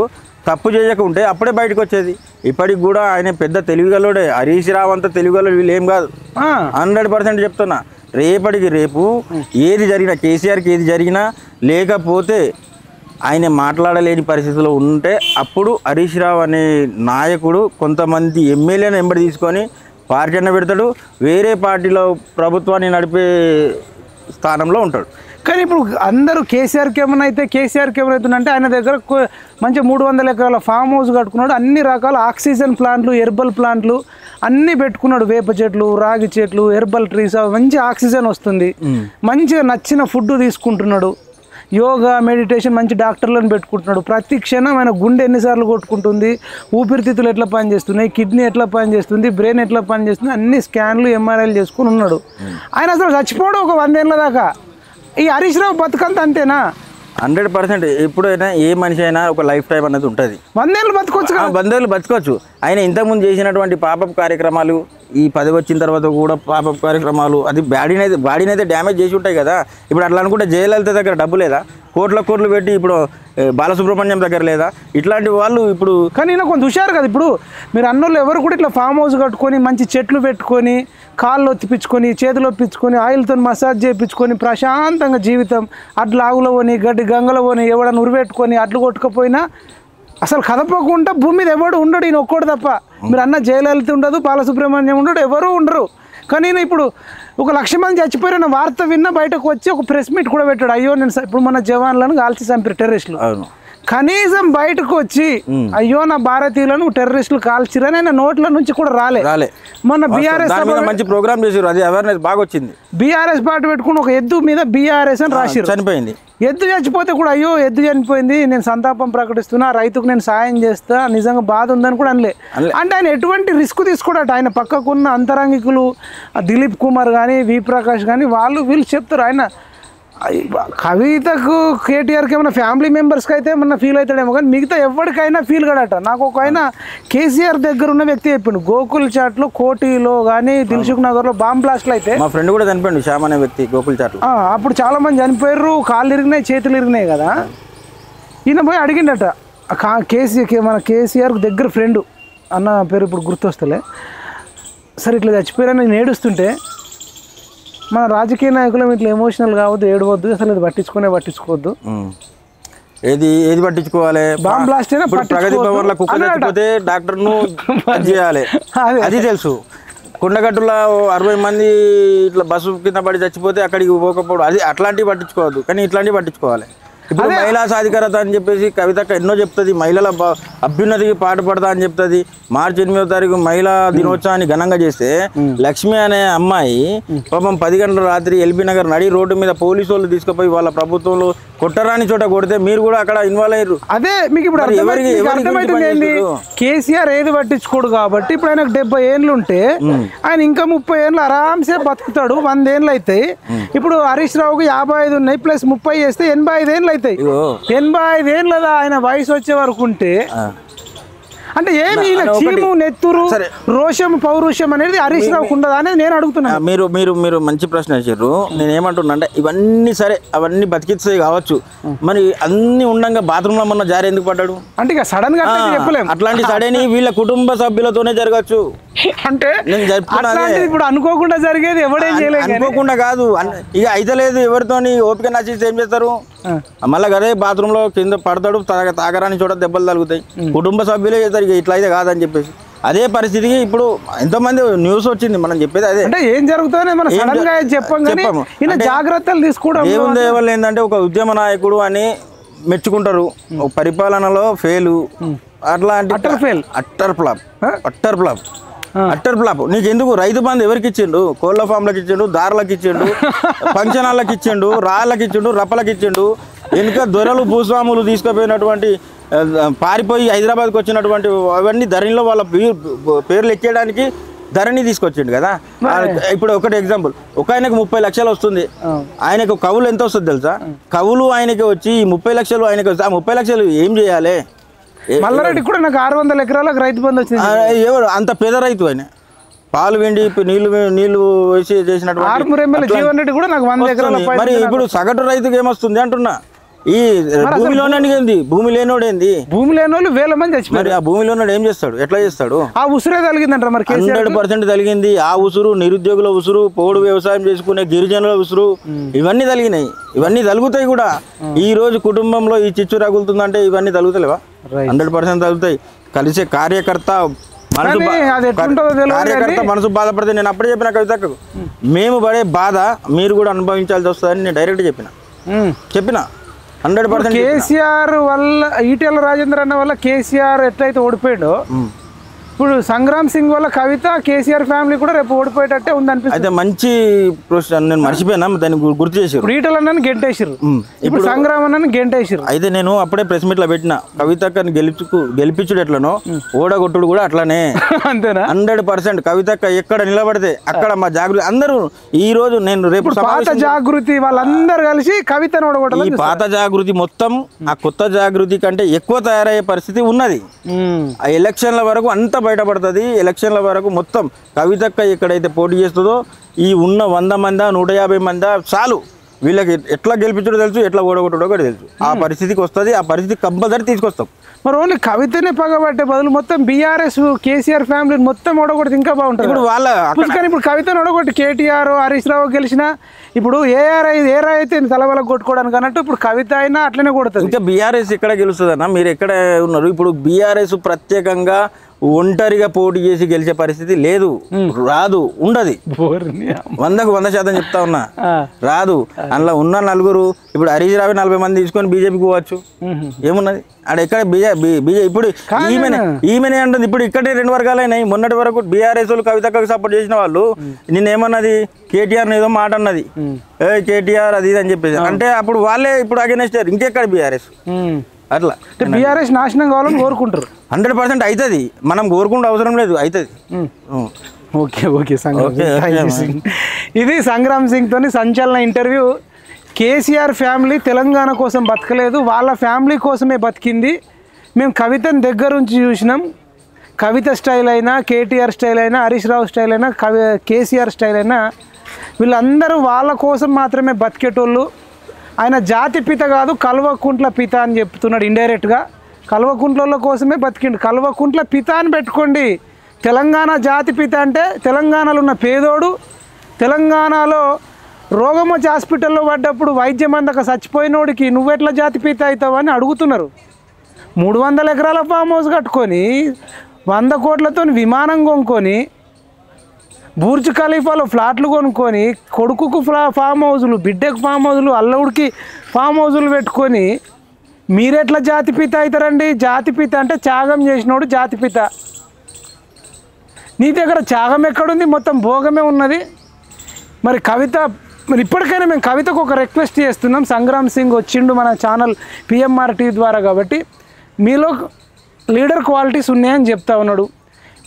తప్పు చేయకుంటే అప్పుడే బయటకు వచ్చేది. ఇప్పటికి కూడా ఆయన పెద్ద తెలివిగలోడే, హరీష్ రావు అంతా తెలివిగలడు, వీళ్ళు ఏం కాదు. 100% చెప్తున్నా. రేపటికి రేపు ఏది జరిగినా, కేసీఆర్కి ఏది జరిగినా లేకపోతే ఆయన మాట్లాడలేని పరిస్థితిలో ఉంటే అప్పుడు హరీష్ రావు అనే నాయకుడు కొంతమంది ఎమ్మెల్యేని వెంబడి తీసుకొని పార్టీ అన్న పెడతాడు, వేరే పార్టీలో ప్రభుత్వాన్ని నడిపే స్థానంలో ఉంటాడు. కానీ ఇప్పుడు అందరూ కేసీఆర్కి ఏమైనా అవుతుందంటే ఆయన దగ్గర మంచిగా 300 ఎకరాల ఫామ్ హౌస్ కట్టుకున్నాడు, అన్ని రకాల ఆక్సిజన్ ప్లాంట్లు, హెర్బల్ ప్లాంట్లు అన్నీ పెట్టుకున్నాడు. వేప చెట్లు, రాగి చెట్లు, హెర్బల్ ట్రీస్, మంచి ఆక్సిజన్ వస్తుంది, మంచిగా నచ్చిన ఫుడ్ తీసుకుంటున్నాడు, యోగా, మెడిటేషన్, మంచి డాక్టర్లను పెట్టుకుంటున్నాడు. ప్రతి క్షణం ఆయన గుండె ఎన్నిసార్లు కొట్టుకుంటుంది, ఊపిరితిత్తులు ఎట్లా పనిచేస్తున్నాయి, కిడ్నీ ఎట్లా పనిచేస్తుంది, బ్రెయిన్ ఎట్లా పనిచేస్తుంది, అన్ని స్కాన్లు, ఎంఆర్ఐలు చేసుకుని ఉన్నాడు. ఆయన అసలు చచ్చిపోవడం ఒక 100 ఏళ్ళ దాకా. ఈ హరీష్ రావు బతుకంత అంతేనా? 100%. ఎప్పుడైనా ఏ మనిషి అయినా ఒక లైఫ్ టైం అనేది ఉంటుంది. 100 ఏళ్ళు బతకొచ్చు, 100 ఏళ్ళు బతకొచ్చు. ఆయన ఇంతకుముందు చేసినటువంటి పాపప్ కార్యక్రమాలు, ఈ పదవి వచ్చిన తర్వాత కూడా పాపప్ కార్యక్రమాలు, అది బాడీని అయితే డ్యామేజ్ చేసి ఉంటాయి కదా. ఇప్పుడు అట్లా అనుకుంటే జయలలిత దగ్గర డబ్బు లేదా, కోట్లు పెట్టి ఇప్పుడు బాలసుబ్రహ్మణ్యం దగ్గర లేదా, ఇట్లాంటి వాళ్ళు ఇప్పుడు. కానీ ఈయన కొంచెం హుషారు కదా. ఇప్పుడు మీరు అన్నోళ్ళు ఎవరు కూడా ఇట్లా ఫామ్ హౌస్ కట్టుకొని మంచి చెట్లు పెట్టుకొని కాళ్ళు ఒత్తిపించుకొని చేతులు ఒప్పించుకొని ఆయిల్తో మసాజ్ చేయించుకొని ప్రశాంతంగా జీవితం అడ్లు ఆవులో పోని గడ్డి గంగలో పోని ఎవడని ఉరిపెట్టుకొని అడ్లు కొట్టుకపోయినా అసలు కదపకుండా భూమి మీద ఎవడు ఉండడు, ఈయన ఒక్కడు తప్ప. మీరు అన్న జయలలిత ఉండదు, బాలసుబ్రహ్మణ్యం ఉండడు, ఎవరు ఉండరు. కానీ నేను ఇప్పుడు 1,00,000 మంది చచ్చిపోయారన్న వార్త విన్నా బయటకు వచ్చి ఒక ప్రెస్ మీట్ కూడా పెట్టాడు. అయ్యో నేను ఇప్పుడు మన జవాన్లను కాల్చి చంపారు టెర్రరిస్టులు. కనీసం బయటకు వచ్చి అయ్యో నా భారతీయులను టెర్రరిస్టులు కాల్చిరని ఆయన నోట్ల నుంచి కూడా రాలే. మొన్న బీఆర్ఎస్ మంచి ప్రోగ్రామ్ చేసారు, అది అవేర్నెస్ బాగా వచ్చింది. బీఆర్ఎస్ పార్టీ పెట్టుకుని ఒక ఎద్దు మీద బీఆర్ఎస్ అని రాసిరు, చనిపోయింది. ఎద్దు చచ్చిపోతే కూడా అయ్యో ఎద్దు చనిపోయింది, నేను సంతాపం ప్రకటిస్తున్నా, రైతుకు నేను సాయం చేస్తా, నిజంగా బాధ ఉందని కూడా అనలే. అంటే ఆయన ఎటువంటి రిస్క్ తీసుకోడట. ఆయన పక్కకున్న అంతరంగికులు దిలీప్ కుమార్ కానీ, వి ప్రకాష్ కానీ వీళ్ళు చెప్తారు. ఆయన కవితకు కేటీఆర్కి ఏమైనా ఫ్యామిలీ మెంబర్స్కి అయితే ఏమన్నా ఫీల్ అవుతాడేమో, కానీ మిగతా ఎవరికైనా ఫీల్ కాడట. నాకు ఒక ఆయన కేసీఆర్ దగ్గర ఉన్న వ్యక్తి చెప్పిండు, గోకుల్ చాట్లో, కోటిలో కానీ దిల్సుఖ్ నగర్లో బాంబ్ బ్లాస్ట్లు అయితే మా ఫ్రెండ్ కూడా చనిపోయింది, శ్యామ్ అనే వ్యక్తి, గోకుల్ చాట్లో. అప్పుడు చాలా మంది చనిపోయారు, కాళ్ళు ఇరిగినాయి, చేతులు ఇరిగినాయి కదా. ఈయన పోయి అడిగిండట మన కేసీఆర్ దగ్గర ఫ్రెండ్, అన్న పేరు ఇప్పుడు గుర్తొస్తలే, సరే ఇట్లా చచ్చిపోయారని నేను ఏడుస్తుంటే, మన రాజకీయ నాయకులు ఇట్లా ఎమోషనల్ కావద్దు, ఏడవద్దు, అసలు ఇది పట్టించుకోవద్దు. ఏది పట్టించుకోవాలి? బాంబ్ బ్లాస్ట్ అయినా ప్రగతి భవన్ లో కుక్క చచ్చిపోతే డాక్టర్ ను చేయాలి, అది తెలుసు. కొండగట్టులో 60 మంది ఇట్లా బస్సు కింద పడి చచ్చిపోతే అక్కడికి పోకపోవడం, అది అట్లాంటివి పట్టించుకోవద్దు, కానీ ఇట్లాంటివి పట్టించుకోవాలి. ఇప్పుడు మహిళా సాధికారత అని చెప్పేసి కవితక్క ఎన్నో చెప్తుంది, మహిళల అభ్యున్నతికి పాటుపడతా అని చెప్తుంది. మార్చి 8వ తారీఖు మహిళా దినోత్సవాన్ని ఘనంగా చేస్తే లక్ష్మి అనే అమ్మాయి పాపం 10 గంటల రాత్రి ఎల్బీ నగర్ నడి రోడ్డు మీద పోలీసు వాళ్ళు తీసుకుపోయి వాళ్ళ ప్రభుత్వంలో కొట్టరాని చోట కొడితే మీరు కూడా అక్కడ ఇన్వాల్వ్ అయ్యారు. అదే మీకు ఇప్పుడు అర్థమైంది, కేసీఆర్ ఏది పట్టించుకోడు కాబట్టి ఇప్పుడు ఆయనకు 70 ఏళ్ళు ఉంటే ఆయన ఇంకా 30 ఏళ్ళు ఆరాంసే బతుకుతాడు, 100 ఏళ్ళు అవుతాయి. ఇప్పుడు హరీష్ రావుకి 55 ఉన్నాయి, ప్లస్ 30 చేస్తే 85 ఏళ్ళు అవుతాయి. 85 ఏళ్ళ ఆయన వయసు వచ్చే వరకు ఉంటే అంటే ఏమి చీము నెత్తురు రోషం పౌరుషం అనేది హరీష్ రావుకు ఉండదా అనేది నేను అడుగుతున్నాను. మీరు మంచి ప్రశ్న వేసారు. నేను ఏమంటున్నా అంటే ఇవన్నీ సరే అవన్నీ బతికిస్తాయి కావచ్చు, మరి అన్ని ఉండగా బాత్రూమ్ లో మొన్న జారి ఎందుకు పడ్డాడు అంటే ఇక సడన్ గా చెప్పలేము. అట్లాంటి సడన్ వీళ్ళ కుటుంబ సభ్యులతోనే జరగచ్చు. అంటే ఇప్పుడు అనుకోకుండా జరిగేది ఎవడేం చేయలేదు, అనుకోకుండా కాదు, ఇక అయితే లేదు ఎవరితోని ఓపిక నచ్చి ఏం చేస్తారు, మళ్ళీ అదే బాత్రూమ్ లో కింద పడతాడు, తాగరాని చోట దెబ్బలు తగులుతాయి, కుటుంబ సభ్యులే చేస్తారు. ఇట్లా అయితే కాదని చెప్పేసి అదే పరిస్థితికి ఇప్పుడు ఎంతో మంది న్యూస్ వచ్చింది, మనం చెప్పేది అదే. అంటే ఏం జరుగుతుందని మనం సడన్ గా చెప్పాము, జాగ్రత్తలు తీసుకోవడం ఏముంది. వాళ్ళు ఏంటంటే ఒక ఉద్యమ నాయకుడు అని మెచ్చుకుంటారు, పరిపాలనలో ఫెయిల్, అట్లాంటి అట్టర్ ఫ్లాప్. నీకు ఎందుకు రైతు బంధు ఎవరికి ఇచ్చిండు? కోళ్ళ ఫామ్లకు ఇచ్చిండు, దారులకు ఇచ్చిండు, పంచనాలకు ఇచ్చిండు, రాళ్ళకి ఇచ్చిండు, రప్పలకి ఇచ్చిండు. వెనుక దొరలు భూస్వాములు తీసుకుపోయినటువంటి పారిపోయి హైదరాబాద్కి వచ్చినటువంటి అవన్నీ ధరణిలో వాళ్ళ పేర్లు ఎక్కేయడానికి ధరణి తీసుకొచ్చిండు కదా. ఇప్పుడు ఒకటి ఎగ్జాంపుల్, ఒక ఆయనకు 30 లక్షలు వస్తుంది, ఆయనకు కవులు ఎంత వస్తుంది తెలుసా? కవులు ఆయనకి వచ్చి ఈ 30 లక్షలు ఆయనకి వస్తే ఆ 30 లక్షలు ఏం చేయాలి? మల్లారెడ్డి కూడా నాకు 600 ఎకరాలకు రైతు బంధు వచ్చింది. ఎవరు అంత పేద రైతు ఆయన, పాలు వెండి నీళ్లు వేసి చేసినటువంటి. మరి ఇప్పుడు సగటు రైతుకి ఏమొస్తుంది అంటున్నా, ఈ భూమిలోనేంది, భూమి లేనోడేంది, భూమి లేనోళ్ళు వేల మంది చచ్చిపోయారు. ఆ భూమిలోనోడు ఏం చేస్తాడు, ఎట్లా చేస్తాడు? ఆ ఉసురే తగిలిందంట మరి 100% తగిలింది. ఆ ఉసురు నిరుద్యోగుల ఉసురు, పోడు వ్యవసాయం చేసుకునే గిరిజనుల ఉసురు, ఇవన్నీ తగిలినాయి, ఇవన్నీ తగులుతాయి కూడా. ఈ రోజు కుటుంబంలో ఈ చిచ్చు తగులుతుందంటే ఇవన్నీ తగులుతలేవా? 100% తగులుతాయి. కలిసే కార్యకర్త మనసు బాధపడితే, నేను అప్పుడే చెప్పిన కవితకు, మేము పడే బాధ మీరు కూడా అనుభవించాల్సి వస్తుందని నేను డైరెక్ట్ చెప్పిన 100%. కేసీఆర్ వల్ల, ఈటెల రాజేందర్ అన్న వల్ల కేసీఆర్ ఎట్లయితే ఓడిపోయాడో, ఇప్పుడు సంగ్రామ్ సింగ్ వల్ల కవిత, కేసీఆర్ ఫ్యామిలీ కూడా రేపు ఓడిపోయేటట్టే ఉంది అనిపిస్తుంది. అయితే మంచి నేను మర్చిపోయినా, దాన్ని గుర్తు చేసారు. ఈటెల అన్నని గెంటేసారు, ఇప్పుడు సంగ్రామ్ అన్నని గెంటేసారు. అయితే నేను అప్పుడే ప్రెస్ మీట్ లో పెట్టిన, కవితక్కని గెలిపించుడు ఎట్లనో ఓడగొట్టుడు కూడా అట్లానే. అంతేనా? 100% కవితక్క ఎక్కడ నిలబడితే అక్కడ మా జాగృతి అందరూ. ఈ రోజు నేను రేపు పాత జాగృతి వాళ్ళందరూ కలిసి కవితను ఓడగొట్టాలి. ఈ పాత జాగృతి మొత్తం ఆ కొత్త జాగృతి కంటే ఎక్కువ తయారయ్యే పరిస్థితి ఉన్నది. ఆ ఎలక్షన్ల వరకు అంత బయటపడుతుంది. ఎలక్షన్ల వరకు మొత్తం కవితక్క ఎక్కడైతే పోటీ చేస్తుందో ఈ ఉన్న 100 మంది 150 మంది చాలు, వీళ్ళకి ఎట్లా గెలిపించడో తెలుసు, ఎట్లా ఓడగొట్టడో కూడా తెలుసు. ఆ పరిస్థితికి వస్తుంది, ఆ పరిస్థితి కంపల్సరీ తీసుకొస్తాం. మరి ఓన్లీ కవితనే పగబట్టే బదులు మొత్తం బీఆర్ఎస్ కేసీఆర్ ఫ్యామిలీ మొత్తం ఓడగొడితే ఇంకా బాగుంటుంది. ఇప్పుడు వాళ్ళ కానీ ఇప్పుడు కవితను ఓడగొట్టి కేటీఆర్ హరీష్ రావు గెలిచిన, ఇప్పుడు ఏఆర్ అయితే తలవలకు కొట్టుకోవడానికి అన్నట్టు ఇప్పుడు కవిత అయినా అట్లనే కొడుతుంది. ఇంకా బీఆర్ఎస్ ఎక్కడ గెలుస్తుంది అన్న? మీరు ఎక్కడ ఉన్నారు? ఇప్పుడు బీఆర్ఎస్ ప్రత్యేకంగా ఒంటరిగా పోటీ చేసి గెలిచే పరిస్థితి లేదు, రాదు, ఉండదు. 100కు 100% చెప్తా ఉన్నా, రాదు. అందులో ఉన్న నలుగురు, ఇప్పుడు హరీష్ రావు 40 మంది తీసుకొని బీజేపీకి పోవచ్చు, ఏమున్నది ఆడ? ఎక్కడ బీజేపీ ఇప్పుడు ఈమెనే అంటుంది. ఇప్పుడు ఇక్కడే 2 వర్గాలైనాయి. మొన్నటి వరకు బీఆర్ఎస్ వాళ్ళు కవితకు సపోర్ట్ చేసిన వాళ్ళు నిన్నేమన్నది, కేటీఆర్ ఏదో మాట అన్నది, కేటీఆర్ అది ఇది అని చెప్పేసి. అంటే అప్పుడు వాళ్ళే ఇప్పుడు అగెనెస్ట్ ఇంకెక్కడ బీఆర్ఎస్. అట్లా బీఆర్ఎస్ నాశనం కావాలని కోరుకుంటారు. 100% అవుతుంది, మనం కోరుకుంటే అవసరం లేదు, అవుతుంది. ఓకే, ఇది సంగ్రామ్ సింగ్ తోని సంచలన ఇంటర్వ్యూ. కేసీఆర్ ఫ్యామిలీ తెలంగాణ కోసం బతకలేదు, వాళ్ళ ఫ్యామిలీ కోసమే బతికింది. మేము కవితను దగ్గర నుంచి చూసినాం. కవిత స్టైల్ అయినా, కేటీఆర్ స్టైల్ అయినా, హరీష్ రావు స్టైల్ అయినా, కేసీఆర్ స్టైల్ అయినా వీళ్ళందరూ వాళ్ళ కోసం మాత్రమే బతికేటోళ్ళు. ఆయన జాతి పిత కాదు, కల్వకుంట్ల పిత అని చెప్తున్నాడు ఇండైరెక్ట్గా. కల్వకుంట్ల కోసమే బతికిండు. కల్వకుంట్ల పిత అని పెట్టుకోండి. తెలంగాణ జాతి పిత అంటే తెలంగాణలో ఉన్న పేదోడు, తెలంగాణలో రోగం వచ్చి హాస్పిటల్లో పడ్డప్పుడు వైద్యం అందక చచ్చిపోయినోడికి నువ్వెట్లా జాతి పిత అవుతావు అని అడుగుతున్నారు. 300 ఎకరాల ఫామ్ హౌస్ కట్టుకొని 100 కోట్లతో విమానం కొనుక్కొని బూర్జ్ ఖలీఫాలో ఫ్లాట్లు కొనుక్కొని కొడుకుకు ఫామ్ హౌజులు, బిడ్డకు ఫామ్ హౌజులు, అల్లుడికి ఫామ్ హౌజులు పెట్టుకొని మీరెట్లా జాతిపిత అవుతారండి? జాతిపిత అంటే త్యాగం చేసినోడు జాతిపిత. నీ దగ్గర త్యాగం ఎక్కడుంది? మొత్తం భోగమే ఉన్నది. మరి కవిత, మరి ఇప్పటికైనా మేము కవితకు ఒక రిక్వెస్ట్ చేస్తున్నాం. సంగ్రామ్ సింగ్ వచ్చిండు మన ఛానల్ పిఎంఆర్ టీవీ ద్వారా, కాబట్టి మీలో లీడర్ క్వాలిటీస్ ఉన్నాయని చెప్తా ఉన్నాడు.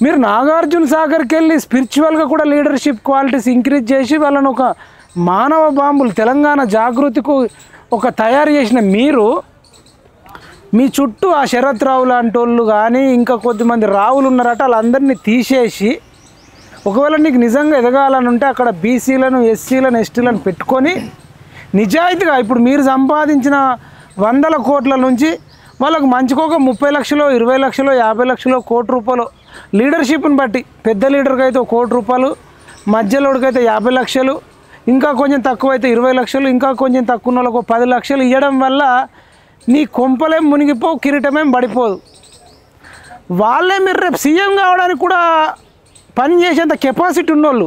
మీరు నాగార్జున సాగర్కి వెళ్ళి స్పిరిచువల్గా కూడా లీడర్షిప్ క్వాలిటీస్ ఇంక్రీజ్ చేసి వాళ్ళను ఒక మానవ బాంబులు తెలంగాణ జాగృతికు ఒక తయారు చేసిన మీరు, మీ చుట్టూ ఆ శరత్ రావు లాంటి వాళ్ళు కానీ ఇంకా కొద్దిమంది రావులు ఉన్నారట, వాళ్ళందరినీ తీసేసి ఒకవేళ నీకు నిజంగా ఎదగాలని ఉంటే అక్కడ బీసీలను, ఎస్సీలను, ఎస్టీలను పెట్టుకొని నిజాయితీగా ఇప్పుడు మీరు సంపాదించిన 100 కోట్ల నుంచి వాళ్ళకు మంచుకోక 30 లక్షలు, 20 లక్షలు, 50 లక్షలు, ₹1 కోటి లీడర్షిప్ని బట్టి, పెద్ద లీడర్కి అయితే ₹1 కోటి, మధ్యలోడికి అయితే 50 లక్షలు, ఇంకా కొంచెం తక్కువ అయితే 20 లక్షలు, ఇంకా కొంచెం తక్కువ ఉన్న వాళ్ళకు 10 లక్షలు ఇవ్వడం వల్ల నీ కొంపలేం మునిగిపోవు, కిరీటమేం పడిపోదు. వాళ్ళే మీరు రేపు సీఎం కావడానికి కూడా పని చేసేంత కెపాసిటీ ఉన్నోళ్ళు.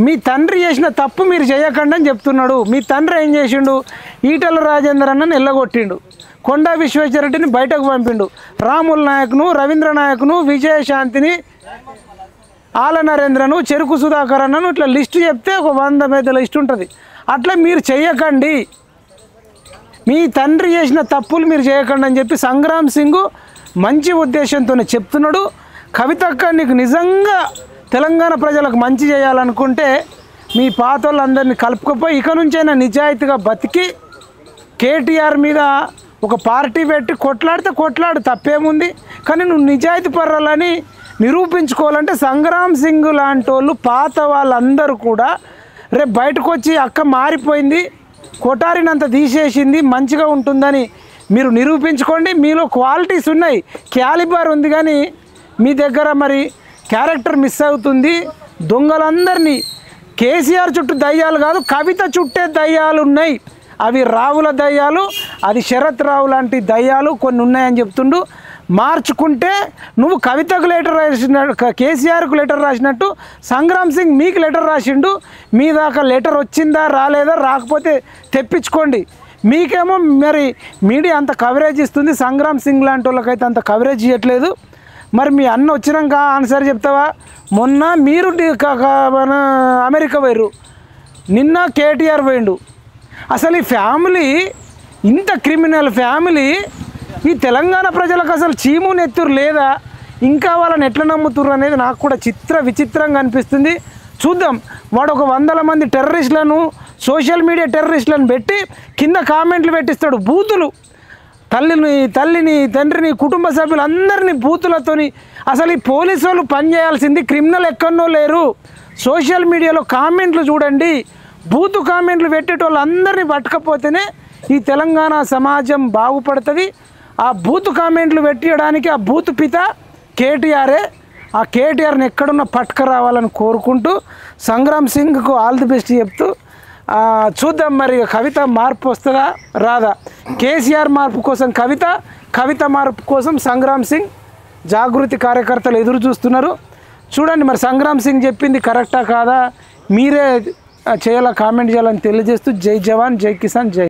మీ తండ్రి చేసిన తప్పు మీరు చేయకండి అని చెప్తున్నాడు. మీ తండ్రి ఏం చేసిండు? ఈటెల రాజేందర్ అన్నని ఎల్లగొట్టిండు, కొండా విశ్వేశ్వరరెడ్డిని బయటకు పంపిండు, రాముల నాయక్ను, రవీంద్ర నాయక్ను, విజయశాంతిని, ఆల నరేంద్రను, చెరుకు సుధాకర్ అన్నను, ఇట్లా లిస్టు చెప్తే ఒక 100 మీద లిస్ట్ ఉంటుంది. అట్లా మీరు చేయకండి, మీ తండ్రి చేసిన తప్పులు మీరు చేయకండి అని చెప్పి సంగ్రామ్ సింగ్ మంచి ఉద్దేశంతోనే చెప్తున్నాడు. కవితక్క నీకు నిజంగా తెలంగాణ ప్రజలకు మంచి చేయాలనుకుంటే మీ పాత వాళ్ళందరినీ కలుపుకపోయి ఇక నుంచైనా నిజాయితీగా బతికి కేటీఆర్ మీద ఒక పార్టీ పెట్టి కొట్లాడు, తప్పేముంది. కానీ నువ్వు నిజాయితీ పర్రాలని నిరూపించుకోవాలంటే సంగ్రామ్ సింగ్ లాంటి వాళ్ళు, పాత వాళ్ళందరూ కూడా రేపు బయటకు వచ్చి అక్క మారిపోయింది, కొటారినంత తీసేసింది, మంచిగా ఉంటుందని మీరు నిరూపించుకోండి. మీలో క్వాలిటీస్ ఉన్నాయి, క్యాలిబర్ ఉంది, కానీ మీ దగ్గర మరి క్యారెక్టర్ మిస్ అవుతుంది. దొంగలందరినీ కేసీఆర్ చుట్టూ దయ్యాలు కాదు, కవిత చుట్టే దయ్యాలు ఉన్నాయి. అవి రావుల దయ్యాలు, అది శరత్ రావు లాంటి దయ్యాలు కొన్ని ఉన్నాయని చెప్తుండు. మార్చుకుంటే నువ్వు కవితకు లెటర్ రాసినట్టు, కేసీఆర్కు లెటర్ రాసినట్టు సంగ్రామ్ సింగ్ మీకు లెటర్ రాసిండు. మీ దాకా లెటర్ వచ్చిందా రాలేదా, రాకపోతే తెప్పించుకోండి. మీకేమో మరి మీడియా అంత కవరేజ్ ఇస్తుంది, సంగ్రామ్ సింగ్ లాంటి వాళ్ళకైతే అంత కవరేజ్ ఇవ్వట్లేదు. మరి మీ అన్న వచ్చినాక ఆన్సర్ చెప్తావా? మొన్న మీరు అమెరికా పోయారు, నిన్న కేటీఆర్ పోయిండు. అసలు ఈ ఫ్యామిలీ ఇంత క్రిమినల్ ఫ్యామిలీ, ఈ తెలంగాణ ప్రజలకు అసలు చీము నెత్తురు లేదా? ఇంకా వాళ్ళని ఎట్లా నమ్ముతుర్రు అనేది నాకు కూడా విచిత్రంగా అనిపిస్తుంది. చూద్దాం. వాడు ఒక 100 మంది టెర్రరిస్టులను, సోషల్ మీడియా టెర్రరిస్టులను పెట్టి కింద కామెంట్లు పెట్టిస్తాడు, బూతులు, తల్లిని, తండ్రిని, కుటుంబ సభ్యులందరినీ బూతులతోని. అసలు ఈ పోలీసు వాళ్ళు పనిచేయాల్సింది, క్రిమినల్ ఎక్కడనో లేరు. సోషల్ మీడియాలో కామెంట్లు చూడండి, బూతు కామెంట్లు పెట్టేటోళ్ళందరినీ పట్టకపోతేనే ఈ తెలంగాణ సమాజం బాగుపడుతుంది. ఆ బూతు కామెంట్లు పెట్టడానికి ఆ బూతు పిత కేటీఆరే. ఆ కేటీఆర్ని ఎక్కడున్న పట్టుకురావాలని కోరుకుంటూ సంగ్రామ్ సింగ్కు ఆల్ ది బెస్ట్ చెప్తూ చూద్దాం మరి కవిత మార్పు వస్తుందా రాదా. కేసీఆర్ మార్పు కోసం కవిత మార్పు కోసం సంగ్రామ్ సింగ్, జాగృతి కార్యకర్తలు ఎదురు చూస్తున్నారు. చూడండి మరి సంగ్రామ్ సింగ్ చెప్పింది కరెక్టా కాదా, మీరే చేయాలా, కామెంట్ చేయాలని తెలియజేస్తూ జై జవాన్, జై కిసాన్, జై.